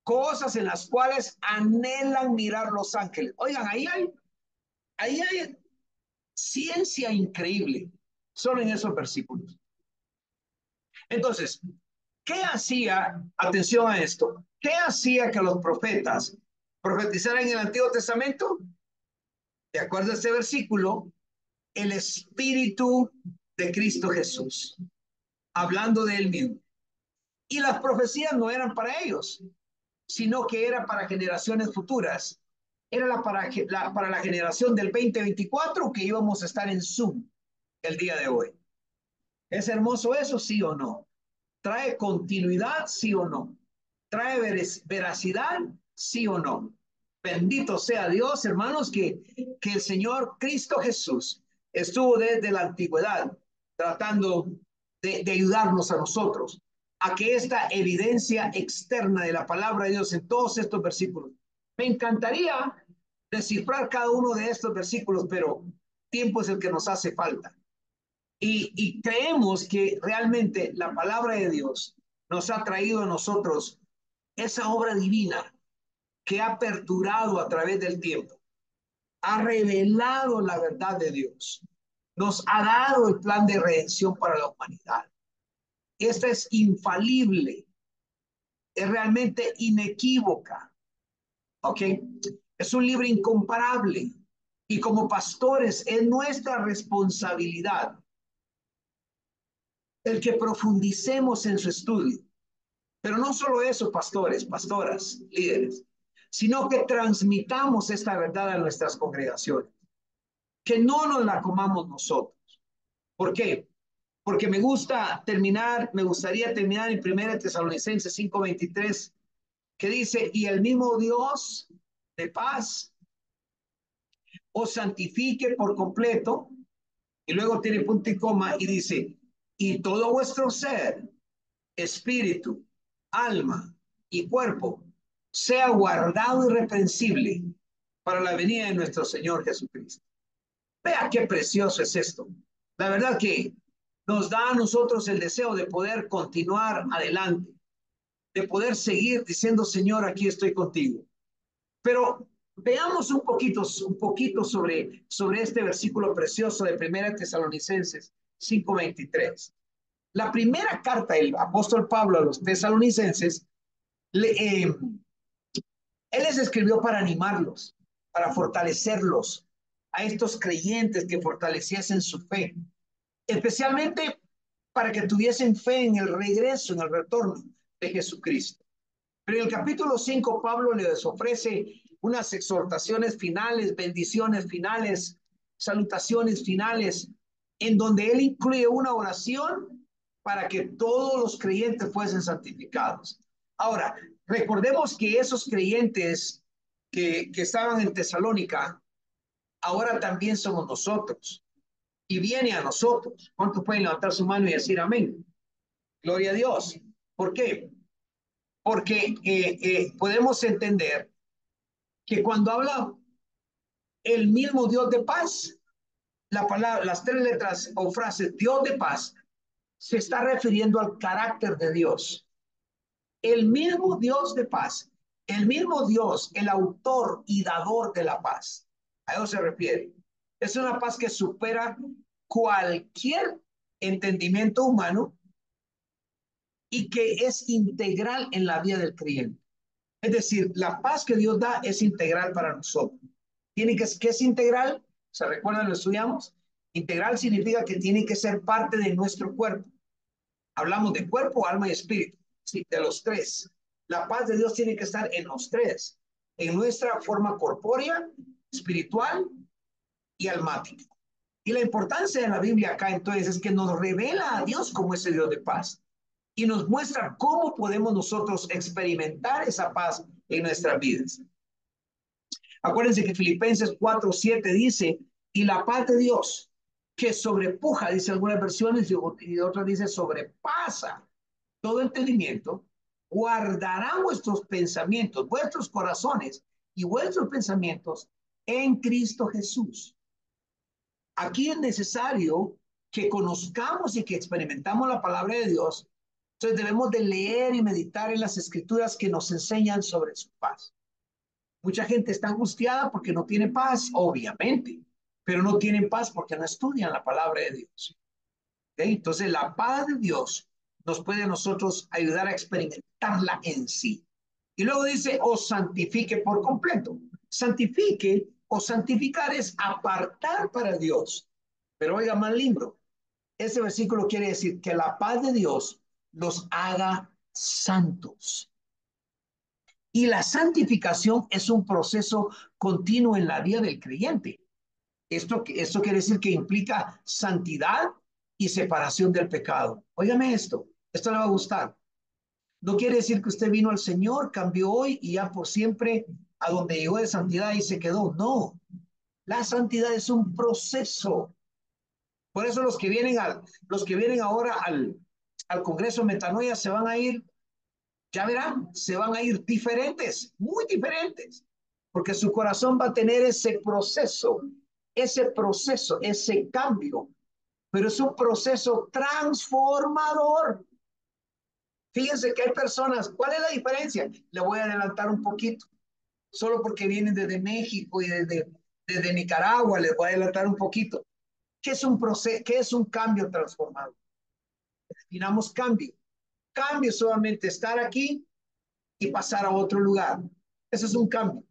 cosas en las cuales anhelan mirar los ángeles. Oigan, ahí hay ciencia increíble, solo en esos versículos. Entonces, ¿qué hacía? Atención a esto. ¿Qué hacía que los profetas profetizaran en el Antiguo Testamento? De acuerdo a este versículo, el Espíritu de Cristo Jesús, hablando de él mismo. Y las profecías no eran para ellos, sino que era para generaciones futuras. Era para la generación del 2024 que íbamos a estar en Zoom el día de hoy. ¿Es hermoso eso, sí o no? ¿Trae continuidad, sí o no? ¿Trae veracidad, sí o no? Bendito sea Dios, hermanos, que el Señor Cristo Jesús estuvo desde la antigüedad tratando de ayudarnos a nosotros a que esta evidencia externa de la palabra de Dios en todos estos versículos. Me encantaría descifrar cada uno de estos versículos, pero tiempo es el que nos hace falta. Y creemos que realmente la palabra de Dios nos ha traído a nosotros esa obra divina que ha perdurado a través del tiempo, ha revelado la verdad de Dios, nos ha dado el plan de redención para la humanidad. Esta es infalible, es realmente inequívoca, ¿ok? Es un libro incomparable y como pastores es nuestra responsabilidad el que profundicemos en su estudio. Pero no solo eso, pastores, pastoras, líderes, sino que transmitamos esta verdad a nuestras congregaciones, que no nos la comamos nosotros. ¿Por qué? Porque me gustaría terminar en 1 Tesalonicenses 5:23, que dice: y el mismo Dios de paz os santifique por completo, y luego tiene punto y coma y dice: y todo vuestro ser, espíritu, alma y cuerpo sea guardado irreprensible para la venida de nuestro Señor Jesucristo. Vea qué precioso es esto. La verdad que nos da a nosotros el deseo de poder continuar adelante, de poder seguir diciendo: Señor, aquí estoy contigo. Pero veamos un poquito sobre este versículo precioso de 1 Tesalonicenses 5:23. La primera carta del apóstol Pablo a los tesalonicenses, él les escribió para animarlos, para fortalecerlos, a estos creyentes que fortaleciesen su fe, especialmente para que tuviesen fe en el regreso, en el retorno de Jesucristo. Pero en el capítulo 5, Pablo les ofrece unas exhortaciones finales, bendiciones finales, salutaciones finales, en donde él incluye una oración para que todos los creyentes fuesen santificados. Ahora, recordemos que esos creyentes que estaban en Tesalónica, ahora también somos nosotros y viene a nosotros. ¿Cuántos pueden levantar su mano y decir amén? Gloria a Dios. ¿Por qué? Porque podemos entender que cuando habla el mismo Dios de paz, la palabra, las tres letras o frases Dios de paz, se está refiriendo al carácter de Dios. El mismo Dios de paz, el mismo Dios, el autor y dador de la paz. A eso se refiere. Es una paz que supera cualquier entendimiento humano y que es integral en la vida del creyente. Es decir, la paz que Dios da es integral para nosotros. ¿Qué es integral? ¿Se recuerdan? Lo estudiamos. Integral significa que tiene que ser parte de nuestro cuerpo. Hablamos de cuerpo, alma y espíritu. Sí, de los tres. La paz de Dios tiene que estar en los tres. En nuestra forma corpórea, espiritual y almática. Y la importancia de la Biblia acá entonces es que nos revela a Dios como ese Dios de paz y nos muestra cómo podemos nosotros experimentar esa paz en nuestras vidas. Acuérdense que Filipenses 4:7 dice, y la paz de Dios, que sobrepuja, dice algunas versiones, y otras dice sobrepasa todo entendimiento, guardará vuestros pensamientos, vuestros corazones y vuestros pensamientos en Cristo Jesús. Aquí es necesario que conozcamos y que experimentamos la palabra de Dios. Entonces debemos de leer y meditar en las escrituras que nos enseñan sobre su paz. Mucha gente está angustiada porque no tiene paz, obviamente, pero no tienen paz porque no estudian la palabra de Dios. ¿Okay? Entonces la paz de Dios nos puede a nosotros ayudar a experimentarla en sí. Y luego dice, os santifique por completo. Santifique o santificar es apartar para Dios. Pero oiga, más lindo, ese versículo quiere decir que la paz de Dios los haga santos. Y la santificación es un proceso continuo en la vida del creyente. Esto quiere decir que implica santidad y separación del pecado. Óigame esto le va a gustar. No quiere decir que usted vino al Señor, cambió hoy y ya por siempre a donde llegó de santidad y se quedó. No, la santidad es un proceso. Por eso los que vienen ahora al Congreso Metanoia se van a ir, ya verán, se van a ir diferentes, muy diferentes, porque su corazón va a tener ese proceso, ese cambio, pero es un proceso transformador. Fíjense que hay personas, ¿cuál es la diferencia? Le voy a adelantar un poquito, solo porque vienen desde México y desde Nicaragua, les voy a adelantar un poquito. ¿Qué es un proceso? ¿Qué es un cambio transformador? Definamos cambio. Cambio es solamente estar aquí y pasar a otro lugar. Eso es un cambio.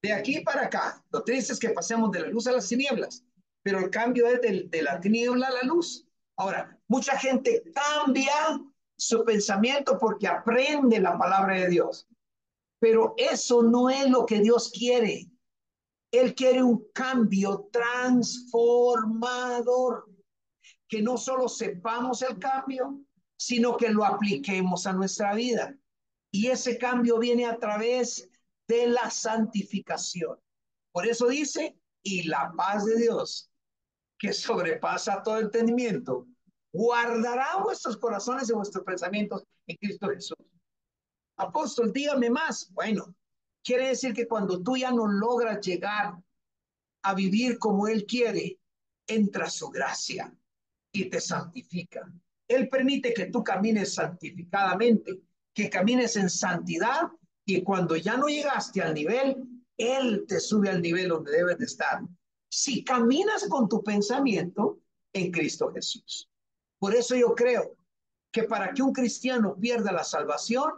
De aquí para acá, lo triste es que pasemos de la luz a las tinieblas, pero el cambio es de la tiniebla a la luz. Ahora, mucha gente cambia su pensamiento porque aprende la palabra de Dios, pero eso no es lo que Dios quiere. Él quiere un cambio transformador, que no solo sepamos el cambio, sino que lo apliquemos a nuestra vida. Y ese cambio viene a través de la santificación. Por eso dice, y la paz de Dios, que sobrepasa todo entendimiento, guardará vuestros corazones y vuestros pensamientos en Cristo Jesús. Apóstol, dígame más. Bueno, quiere decir que cuando tú ya no logras llegar a vivir como Él quiere, entra su gracia y te santifica. Él permite que tú camines santificadamente, que camines en santidad, y cuando ya no llegaste al nivel, Él te sube al nivel donde debes de estar. Si caminas con tu pensamiento en Cristo Jesús. Por eso yo creo que para que un cristiano pierda la salvación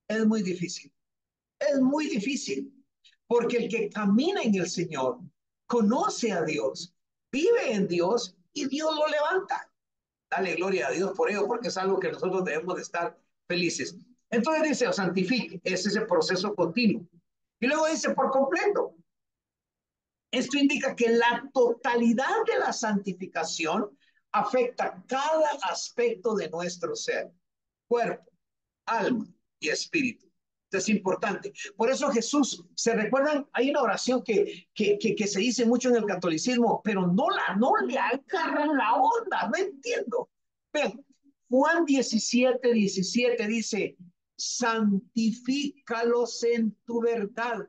es muy difícil. Es muy difícil. Porque el que camina en el Señor conoce a Dios, vive en Dios y Dios lo levanta. Dale gloria a Dios por ello, porque es algo que nosotros debemos de estar felices. Entonces dice, o santifique, es ese proceso continuo. Y luego dice, por completo. Esto indica que la totalidad de la santificación afecta cada aspecto de nuestro ser, cuerpo, alma y espíritu. Esto es importante. Por eso Jesús, ¿se recuerdan? Hay una oración que se dice mucho en el catolicismo, pero no le agarran la onda, no entiendo. Ven, Juan 17:17 dice, santifícalos en tu verdad.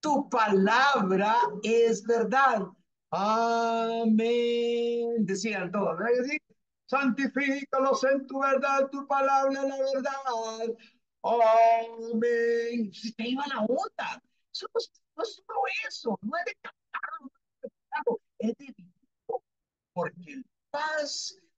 Tu palabra es verdad. Amén. Decían todos, ¿no? Santifícalos en tu verdad, tu palabra es la verdad. Amén. Se te iba la onda. Eso no es solo eso, no es de cantarlo, es de vivir. Porque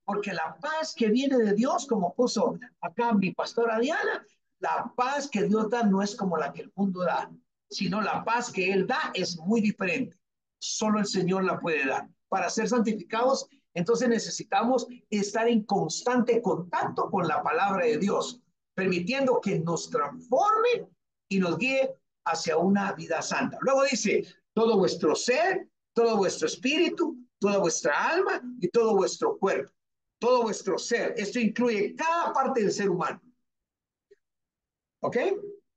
porque la paz que viene de Dios, como puso acá mi pastora Diana, la paz que Dios da no es como la que el mundo da, sino la paz que Él da es muy diferente. Solo el Señor la puede dar. Para ser santificados, entonces necesitamos estar en constante contacto con la palabra de Dios, permitiendo que nos transforme y nos guíe hacia una vida santa. Luego dice, todo vuestro ser, todo vuestro espíritu, toda vuestra alma y todo vuestro cuerpo, todo vuestro ser. Esto incluye cada parte del ser humano. ¿Ok?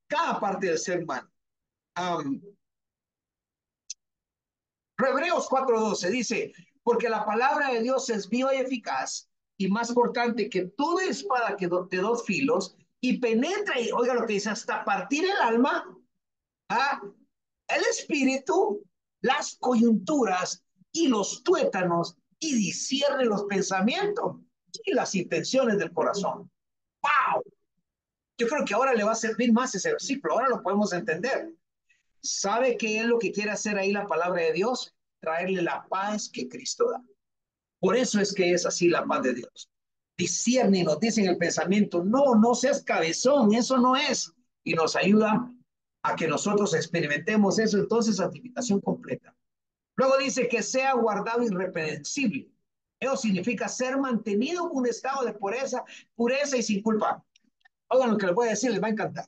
Cada parte del ser humano. Hebreos 4:12 dice, porque la palabra de Dios es viva y eficaz y más cortante que toda espada que de dos filos y penetra, y oiga lo que dice, hasta partir el alma, ¿ah? El espíritu, las coyunturas y los tuétanos y discierne los pensamientos y las intenciones del corazón. ¡Wow! Yo creo que ahora le va a servir más ese versículo, ahora lo podemos entender. ¿Sabe qué es lo que quiere hacer ahí la palabra de Dios? Traerle la paz que Cristo da. Por eso es que es así la paz de Dios. Discierne y nos dice en el pensamiento, no seas cabezón, eso no es. Y nos ayuda a que nosotros experimentemos eso, entonces santificación completa. Luego dice que sea guardado irreprensible. Eso significa ser mantenido en un estado de pureza y sin culpa. Oigan lo que les voy a decir, les va a encantar.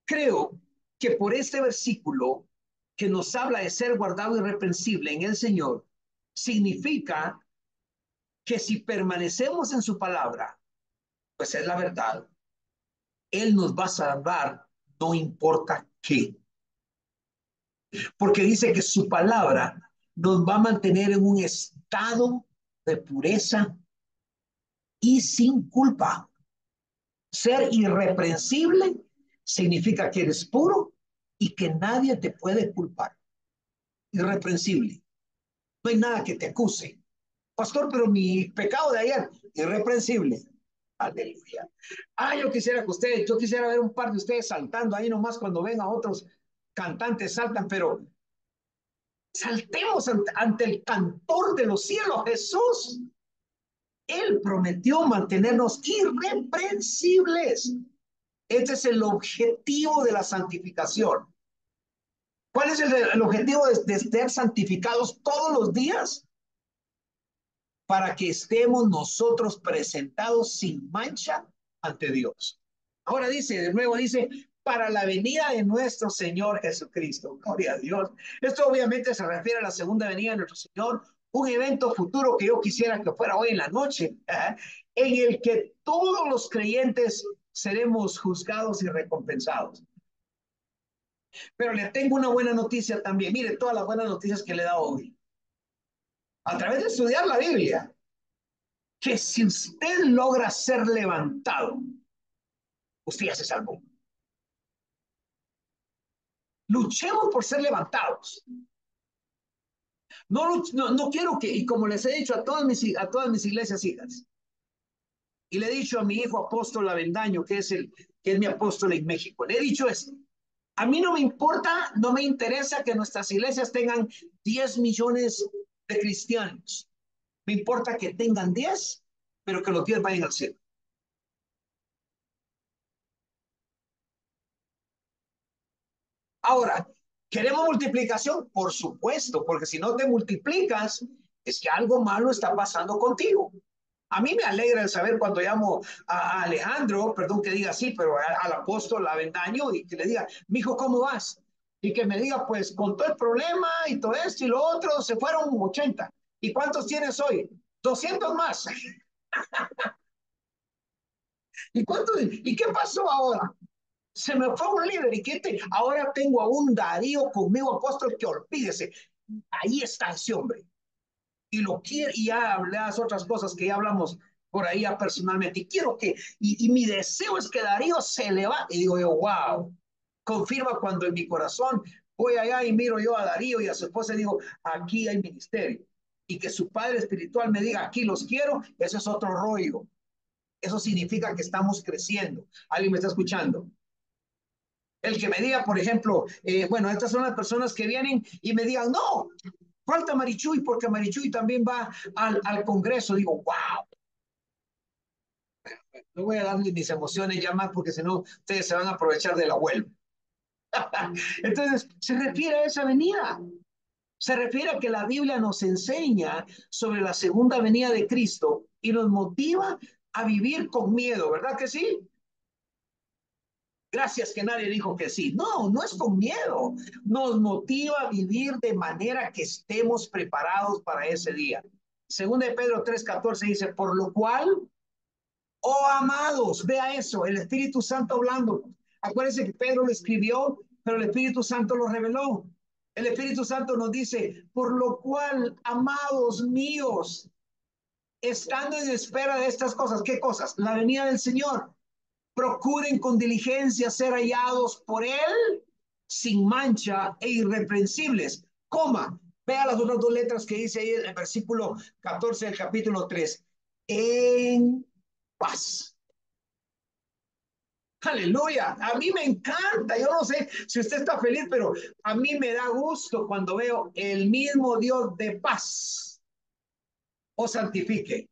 Creo que por este versículo que nos habla de ser guardado irreprensible en el Señor, significa que si permanecemos en su palabra, pues es la verdad, Él nos va a salvar, no importa qué. Porque dice que su palabra nos va a mantener en un estado de pureza y sin culpa. Ser irreprensible significa que eres puro y que nadie te puede culpar. Irreprensible. No hay nada que te acuse. Pastor, pero mi pecado de ayer, irreprensible. Aleluya. Yo quisiera ver un par de ustedes saltando ahí nomás cuando ven a otros cantantes saltan, pero saltemos ante el cantor de los cielos, Jesús. Él prometió mantenernos irreprensibles. Este es el objetivo de la santificación. ¿Cuál es el objetivo de ser santificados todos los días? Para que estemos nosotros presentados sin mancha ante Dios. Ahora dice, de nuevo dice, para la venida de nuestro Señor Jesucristo. Gloria a Dios. Esto obviamente se refiere a la segunda venida de nuestro Señor, un evento futuro que yo quisiera que fuera hoy en la noche, en el que todos los creyentes seremos juzgados y recompensados. Pero le tengo una buena noticia también. Mire todas las buenas noticias que le he dado hoy. A través de estudiar la Biblia, que si usted logra ser levantado, usted ya se salvó. Luchemos por ser levantados. No quiero que, y como les he dicho a todas mis iglesias hijas, y le he dicho a mi hijo apóstol Avendaño, que es mi apóstol en México, le he dicho esto. A mí no me importa, no me interesa que nuestras iglesias tengan 10 millones de cristianos. Me importa que tengan 10, pero que los 10 vayan al cielo. Ahora, ¿queremos multiplicación? Por supuesto, porque si no te multiplicas, es que algo malo está pasando contigo. A mí me alegra el saber cuando llamo a Alejandro, perdón que diga así, pero al apóstol Avendaño y que le diga, mijo, ¿cómo vas? y que me diga, pues, con todo el problema y todo esto y lo otro, se fueron 80. ¿Y cuántos tienes hoy? 200 más. ¿Y cuántos? ¿Y qué pasó ahora? Se me fue un líder y ahora tengo a un Darío conmigo, apóstol, que olvídese. Ahí está ese hombre. Y lo quiere, y ya las otras cosas que ya hablamos por ahí ya personalmente. Y quiero y mi deseo es que Darío se levante. Y digo yo, wow, confirma cuando en mi corazón voy allá y miro yo a Darío y a su esposa y digo, aquí hay ministerio. Y que su padre espiritual me diga, aquí los quiero, eso es otro rollo. Eso significa que estamos creciendo. ¿Alguien me está escuchando? El que me diga, por ejemplo, bueno, estas son las personas que vienen y me digan, no, falta Marichuy porque Marichuy también va al Congreso. Digo, wow, no voy a darle mis emociones ya más porque si no, ustedes se van a aprovechar del abuelo. Entonces, se refiere a esa venida. Se refiere a que la Biblia nos enseña sobre la segunda venida de Cristo y nos motiva a vivir con miedo, ¿verdad que sí? Gracias que nadie dijo que sí. No, no es con miedo. Nos motiva a vivir de manera que estemos preparados para ese día. Segunda de Pedro 3:14 dice, por lo cual, oh amados, vea eso, el Espíritu Santo hablando. Acuérdense que Pedro lo escribió, pero el Espíritu Santo lo reveló. El Espíritu Santo nos dice, por lo cual, amados míos, estando en espera de estas cosas, ¿qué cosas? La venida del Señor. Procuren con diligencia ser hallados por él sin mancha e irreprensibles. Coma, vea las otras dos letras que dice ahí en el versículo 14 del capítulo 3. En paz. Aleluya, a mí me encanta, yo no sé si usted está feliz, pero a mí me da gusto cuando veo el mismo Dios de paz os santifique.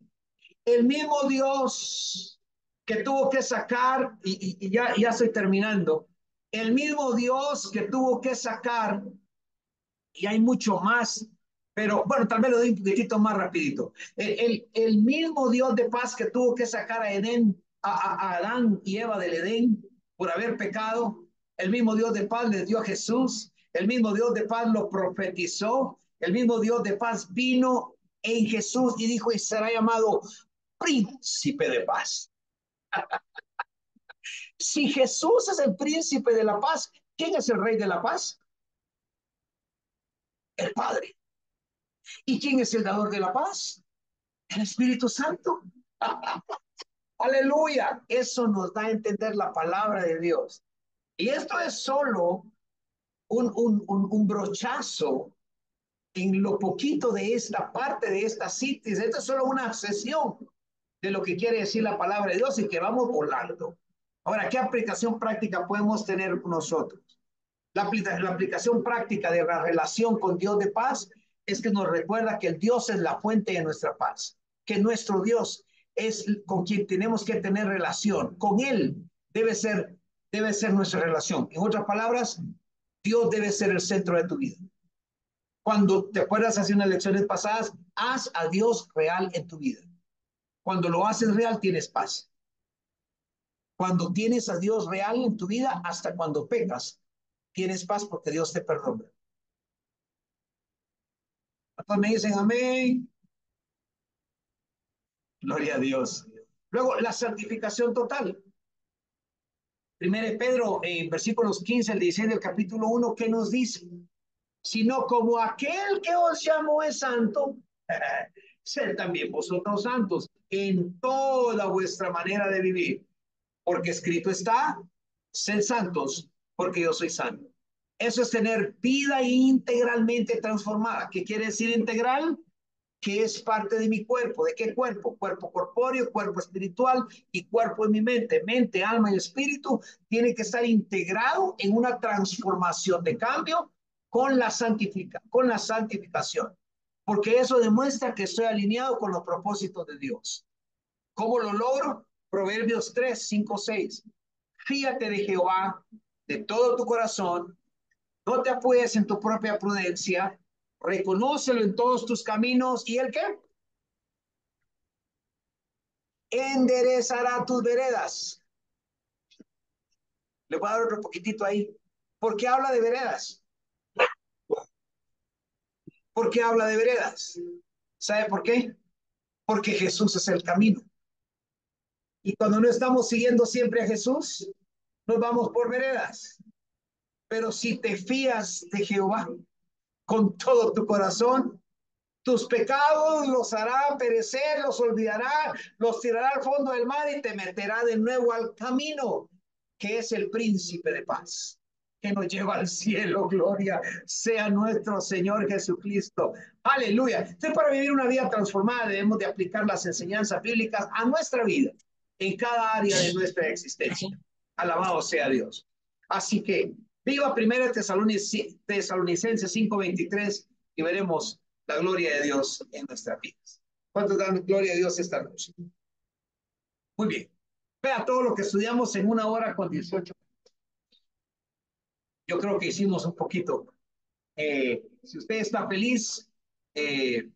El mismo Dios que tuvo que sacar, y ya estoy terminando, el mismo Dios que tuvo que sacar, y hay mucho más, pero bueno, tal vez lo doy un poquitito más rapidito. El mismo Dios de paz que tuvo que sacar a Edén, a Adán y Eva del Edén por haber pecado, el mismo Dios de paz les dio a Jesús, el mismo Dios de paz lo profetizó, el mismo Dios de paz vino en Jesús y dijo, y será llamado príncipe de paz. Si Jesús es el príncipe de la paz, ¿quién es el rey de la paz? El Padre. ¿Y quién es el dador de la paz? El Espíritu Santo. Aleluya. Eso nos da a entender la palabra de Dios. Y esto es solo un brochazo en lo poquito de esta parte de esta citis. Esto es solo una sesión de lo que quiere decir la palabra de Dios y que vamos volando. Ahora, ¿qué aplicación práctica podemos tener nosotros? La aplicación práctica de la relación con Dios de paz es que nos recuerda que el Dios es la fuente de nuestra paz, que nuestro Dios es con quien tenemos que tener relación, con Él debe ser nuestra relación. En otras palabras, Dios debe ser el centro de tu vida. Cuando te acuerdas hace unas lecciones pasadas, haz a Dios real en tu vida. Cuando lo haces real, tienes paz. Cuando tienes a Dios real en tu vida, hasta cuando pecas, tienes paz porque Dios te perdona. Todos me dicen amén. Gloria a Dios. Luego, la santificación total. Primero Pedro, en versículos 15 al 16 del capítulo 1, ¿qué nos dice? Sino como aquel que os llamó es santo, sed también vosotros santos en toda vuestra manera de vivir. Porque escrito está, sed santos, porque yo soy santo. Eso es tener vida integralmente transformada. ¿Qué quiere decir integral? Que es parte de mi cuerpo. ¿De qué cuerpo? Cuerpo corpóreo, cuerpo espiritual y cuerpo en mi mente. Mente, alma y espíritu tiene que estar integrado en una transformación de cambio con la santificación. Porque eso demuestra que estoy alineado con los propósitos de Dios. ¿Cómo lo logro? Proverbios 3, 5, 6. Fíjate de Jehová de todo tu corazón, no te apoyes en tu propia prudencia, reconócelo en todos tus caminos y ¿el qué? Enderezará tus veredas. Le voy a dar otro poquitito ahí. ¿Por qué habla de veredas? ¿Por qué habla de veredas? ¿Sabe por qué? Porque Jesús es el camino. Y cuando no estamos siguiendo siempre a Jesús, nos vamos por veredas. Pero si te fías de Jehová con todo tu corazón, tus pecados los hará perecer, los olvidará, los tirará al fondo del mar y te meterá de nuevo al camino, que es el príncipe de paz, que nos lleva al cielo. Gloria sea nuestro Señor Jesucristo. Aleluya. Entonces, para vivir una vida transformada debemos de aplicar las enseñanzas bíblicas a nuestra vida, en cada área de nuestra existencia. Alabado sea Dios. Así que viva 1 Tesalonicenses 5:23 y veremos la gloria de Dios en nuestras vidas. ¿Cuántos dan gloria a Dios esta noche? Muy bien. Vea todo lo que estudiamos en 1 hora con 18. Yo creo que hicimos un poquito. Si usted está feliz,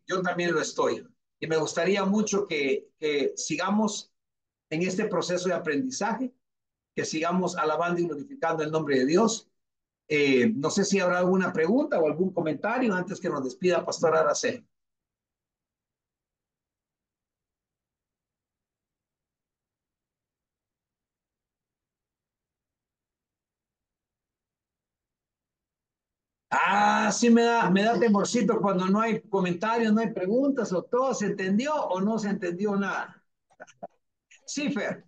yo también lo estoy. Y me gustaría mucho que sigamos en este proceso de aprendizaje, que sigamos alabando y glorificando el nombre de Dios. No sé si habrá alguna pregunta o algún comentario antes que nos despida Pastor Araceli. Ah, sí me da temorcito cuando no hay comentarios, no hay preguntas, o todo se entendió o no se entendió nada. Sí, Fer.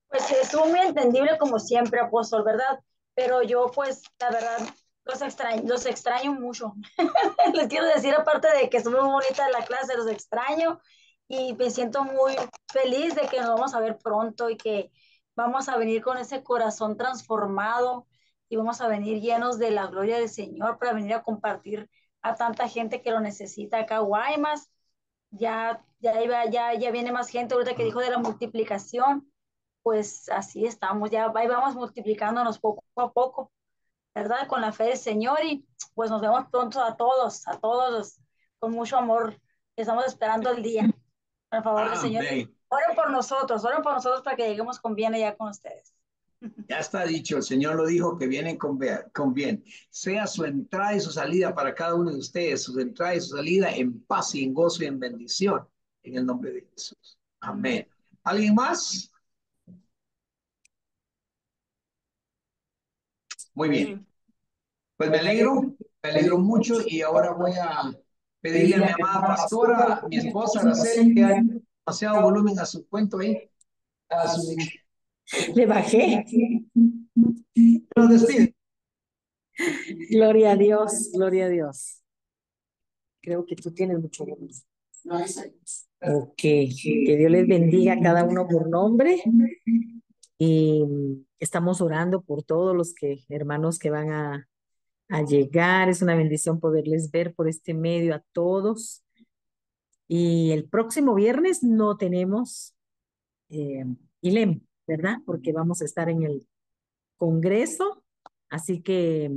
Pues estuvo muy entendible como siempre, apóstol, ¿verdad? Pero yo, pues, la verdad, los extraño mucho. Les quiero decir, aparte de que estuvo muy bonita la clase, los extraño y me siento muy feliz de que nos vamos a ver pronto y que vamos a venir con ese corazón transformado y vamos a venir llenos de la gloria del Señor para venir a compartir a tanta gente que lo necesita acá, Guaymas. Ya viene más gente ahorita que dijo de la multiplicación, pues así estamos, ya ahí vamos multiplicándonos poco a poco, ¿verdad? Con la fe del Señor y pues nos vemos pronto a todos, con mucho amor. Estamos esperando el día, por favor del Señor. Amén. Oren por nosotros para que lleguemos con bien allá con ustedes. Ya está dicho, el Señor lo dijo, que vienen con bien. Sea su entrada y su salida para cada uno de ustedes, su entrada y su salida en paz y en gozo y en bendición, en el nombre de Jesús. Amén. ¿Alguien más? Muy bien. Pues me alegro mucho y ahora voy a pedirle a mi amada pastora, a mi esposa Araceli, que hay demasiado volumen a su cuento ahí. A su... Le bajé. Nos despide. Gloria a Dios, gloria a Dios. Creo que tú tienes mucho volumen. Ok, que Dios les bendiga a cada uno por nombre. Y estamos orando por todos los hermanos que van a llegar. Es una bendición poderles ver por este medio a todos. Y el próximo viernes no tenemos ILEM, ¿verdad? Porque vamos a estar en el Congreso. Así que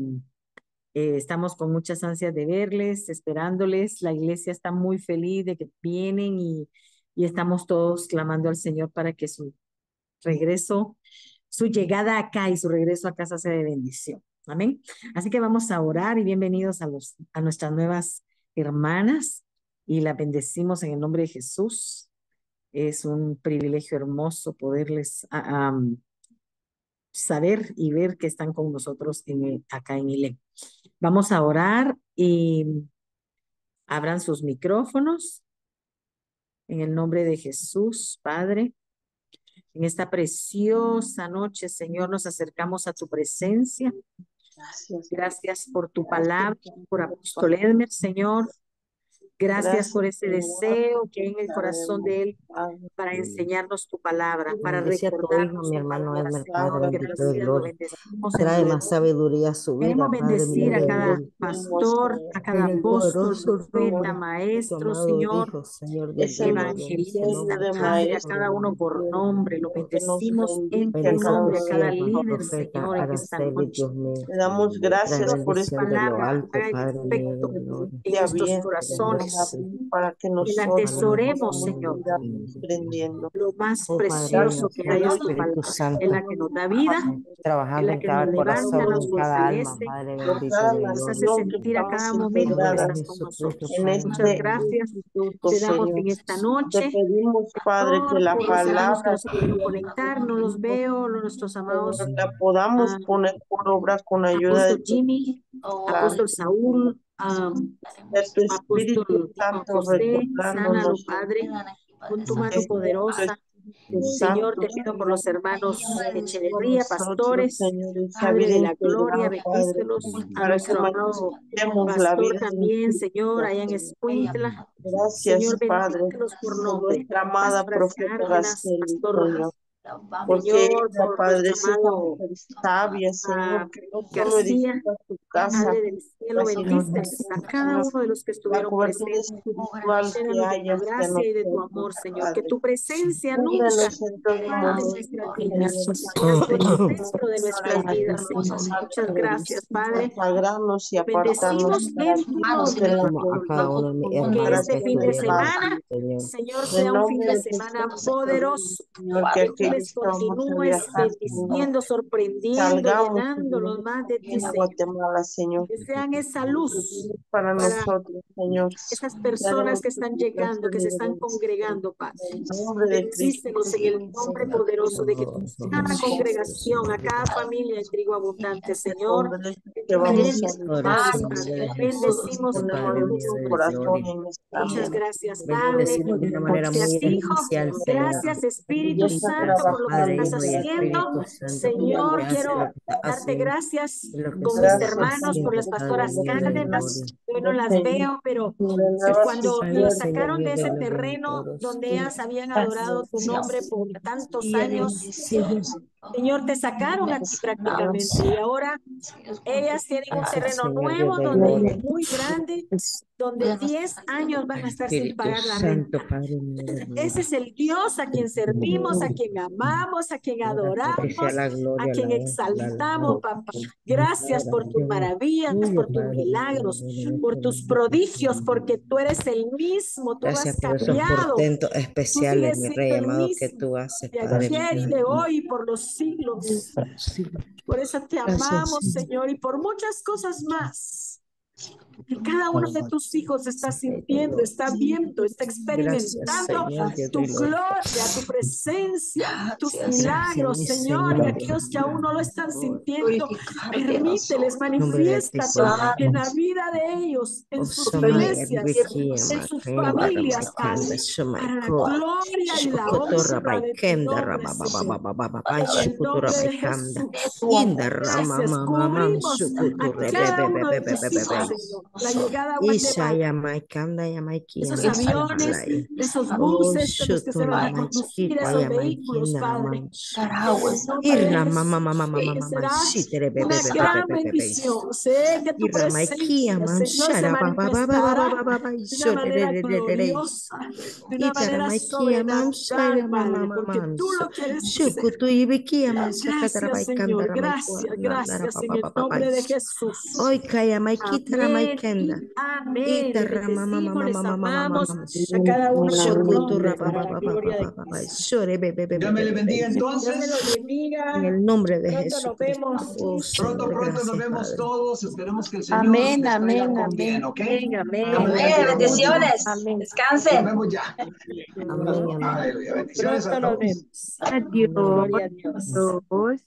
estamos con muchas ansias de verles, esperándoles. La iglesia está muy feliz de que vienen y estamos todos clamando al Señor para que su regreso, su llegada acá y su regreso a casa sea de bendición. Amén. Así que vamos a orar y bienvenidos a nuestras nuevas hermanas y las bendecimos en el nombre de Jesús. Es un privilegio hermoso poderles saber y ver que están con nosotros acá en ILE. Vamos a orar y abran sus micrófonos en el nombre de Jesús, Padre. En esta preciosa noche, Señor, nos acercamos a tu presencia. Gracias por tu palabra, por Apóstol Edmer, Señor. Gracias por ese deseo que hay en el corazón de él para enseñarnos tu palabra, para Bendice a tu hijo, recordarnos mi tu hermano palabra, Edmer, Señor. Padre bendito de Gracias, lo gloria. bendecimos en Trae tu más sabiduría a su vida, Queremos Padre bendecir a bendito de cada gloria. pastor, a cada En el apóstol, poderoso profeta, nombre de tu maestro, amado Señor, Hijo, Señor Dios de gloria, en su evangelista, nombre Padre, a precioso, cada uno por nombre. Lo bendecimos en tu bendice a tu nombre, a cada sierva, líder, profeta Señor, en esta Araceli, noche. Dios mío. Le damos Trae gracias Pedimos por que tu este bendición de lo palabra alto, haga Padre mío efecto de gloria. en día nuestros bien. Que Dios corazones, para que Que la nosotros atesoremos, podamos Señor. ir aprendiendo. Lo más Oh, Padre precioso mío, que que hay el es tu Espíritu palabra. Es Santo la que nos da vida, es trabajando la en que nos cada levanta, corazón, nos en cada alma, fortalece, Padre Por bendito cada de nos hace nación gloria. que sentir a cada estamos En el momento que nombre de integradas estás con Jesucristo, nosotros. en Padre Muchas este mío. gracias instituto, te damos Señor. en esta Te noche, pedimos, Padre, que Señor, la por los hermanos que palabra no se pudieron conectar, no los veo, nuestros amados, Señor, la podamos poner por obra con ayuda de apóstol tu Jimmy, Santo. apóstol Saúl, De tu Espíritu apóstol Juan Santo José, sánalo, recordándonos Padre, con tu mano que poderosa. tu Señor, Santo te pido por los hermanos con Echeverría, nosotros, pastores, Señor, esa Padre vida de la gloria, integral, Padre, bendícelos, a para que nuestro amado manifestemos la pastor vida también, en Señor, Cristo, allá en Señor. Escuintla. Gracias, Señor, Padre, bendícelos por por nombre. nuestra amada Pastor profeta Cárdenas, Gaceli, pastor, Señor. Porque Señor, ella, por Padre, nuestro es esa amado mujer sabia, Señor, que no solo García, edifica su casa, Padre del cielo, bendíceles a cada uno de los que la estuvieron cobertura presentes. espiritual que Llénanos de hay tu hacia gracia y de tu nosotros, amor, Señor. Que Padre. tu presencia nunca Cúbrenos en todo falte en momento, nuestras Señor. vidas. Seas por el centro de nuestras Para vidas, Señor. Muchas gracias, Padre. consagrarnos y Te apartarnos bendecimos para en ti, tu porque nombre, la Como a cada uno de mis que para hermanos que este fin siempre de estuvieron Padre. semana, aquí, Señor. Señor, En sea un fin nombre de de semana Jesucristo, poderoso. Señor, que Que tú aquellos les que vamos a continúes viajar, Señor, bendiciendo, sorprendiendo, salgamos llenándolos más de ti, bien a Señor. Guatemala, Señor. Que sean esa luz Para para nosotros, Señor. esas Ya de personas que están llegando, que se están congregando, Padre. En nombre de Cristo Bendícelos en el nombre Jesús. poderoso de Oh, Jesús. oh, Cada Jesus. congregación, a cada familia en trigo abundante, Señor. Congreso que vamos a Bendiciones, Corazón visitar, Padre. de Bendecimos Jesucristo, ponemos Padre tu mío nuestro de nombre, corazón gloria. Señor. en esta Muchas mano. gracias, Padre, Bendecimos de una por manera seas muy hijo. especial, Señor. Gracias, Espíritu Empieza Santo, por lo que Padre, estás Hijo y haciendo. Espíritu Santo, tú lo que Señor, haces, lo quiero que estás darte haciendo gracias y lo que con mis sigues Gracias, hermanos, por haciendo, las Señor, Padre pastoras mío de Cárdenas. gloria. Yo no las Señor. veo, pero Renueva sus cuando Ay, los fuerzas, Señor sacaron Dios de de ese gloria terreno omnipotente. donde ellas habían adorado tu nombre por tantos años, Señor, te sacaron a ti prácticamente y ahora ellas tienen un Gracias, terreno Señor Dios nuevo de donde gloria. muy grande, donde 10 años van a estar sin Espíritu pagar la Santo, renta. Padre mío de Ese gloria. es el Dios a quien servimos, a quien amamos, a quien Para que sea adoramos, la a gloria, la quien honra, la exaltamos, alabanza. papá. Nuestra Gracias por tus oración es maravillas, tuya, por tus Padre mío de milagros, gloria, en por este tus bendito prodigios, día. porque tú eres el mismo, tú no has Gracias por esos cambiado, portentos tú especiales, sigues mi siendo Rey el amado, que mismo tú haces, de Padre mío ayer y de de gloria. hoy y por los siglos. Sí, Por eso te amamos, Señor, y por muchas cosas más que cada uno de tus hijos está Rey de sintiendo, gloria. está viendo, está Gracias, experimentando Señor Dios tu de gloria. gloria, tu presencia, tus Gracias, milagros, mi Señor, y Señor Dios. aquellos que aún no lo están Oh, sintiendo, permíteles, en nombre de ti, manifiéstate Señor. en la vida de ellos, en Oh, sus Samaya, iglesias, Ribikia, en sus Makenda, familias, Ramakanda, Padre, Shumai, para la Koa, gloria y la Shukutura, honra de tu Baikenda, nombre, Señor. Rabababababa, En el Shukutura, nombre de Baikanda, Jesús. Inda, Gracias. Ramamamam, Cubrimos a Shukutura, cada uno de tus hijos, Bebebebebebebebe, Señor. La llegada a Isha, Guatemala, Yamaikanda, Yamaikia, esos aviones, Mashamalaya, esos Oh, buses de los que se van Shutuna, a conducir, Maikita, esos vehículos, Yamaikinda, Padre. Ramams, En el nombre de Irra, Jesús, que Mamamamamamamam, será Shitere, una gran Bebebebebebebe, bendición. Sé que tu Iramaikia, presencia, Señor, se Manshara, manifestará Bababababababa, de una manera Shorerererere. gloriosa, de una manera Itaramaikia sobrenatural, mamshaya Padre, porque tú mamamamamso. lo quieres hacer. Shukutu ibikia Gracias, Señor. mansakatarabaikandara maikua Gracias, mandara gracias en el nombre de bababababais. Jesús. Oy kaya maikitara Amén maikenda. y amén. Les Itara bendecimos, les amamos mamamamamamamamams. a cada uno por Shukutu nombre para la gloria de rabababababababais. Cristo. Shore Dios me le bendiga bebebebebebeis. Dios me los entonces. En bendiga. el nombre de Pronto nos Jesucristo. vemos. Oh Pronto, Señor, pronto nos gracias vemos Padre. todos. Esperemos que el Señor Amén, les traiga amén, con bien, amén. ¿ok? Amén, Dios me le amén. bendiga mucho. Bendiciones. Amén. Nos Descansen. vemos ya. Amén, amén. Aleluya. Bendiciones a Pronto nos todos. vemos. Amén. Gloria a Dios. Adiós.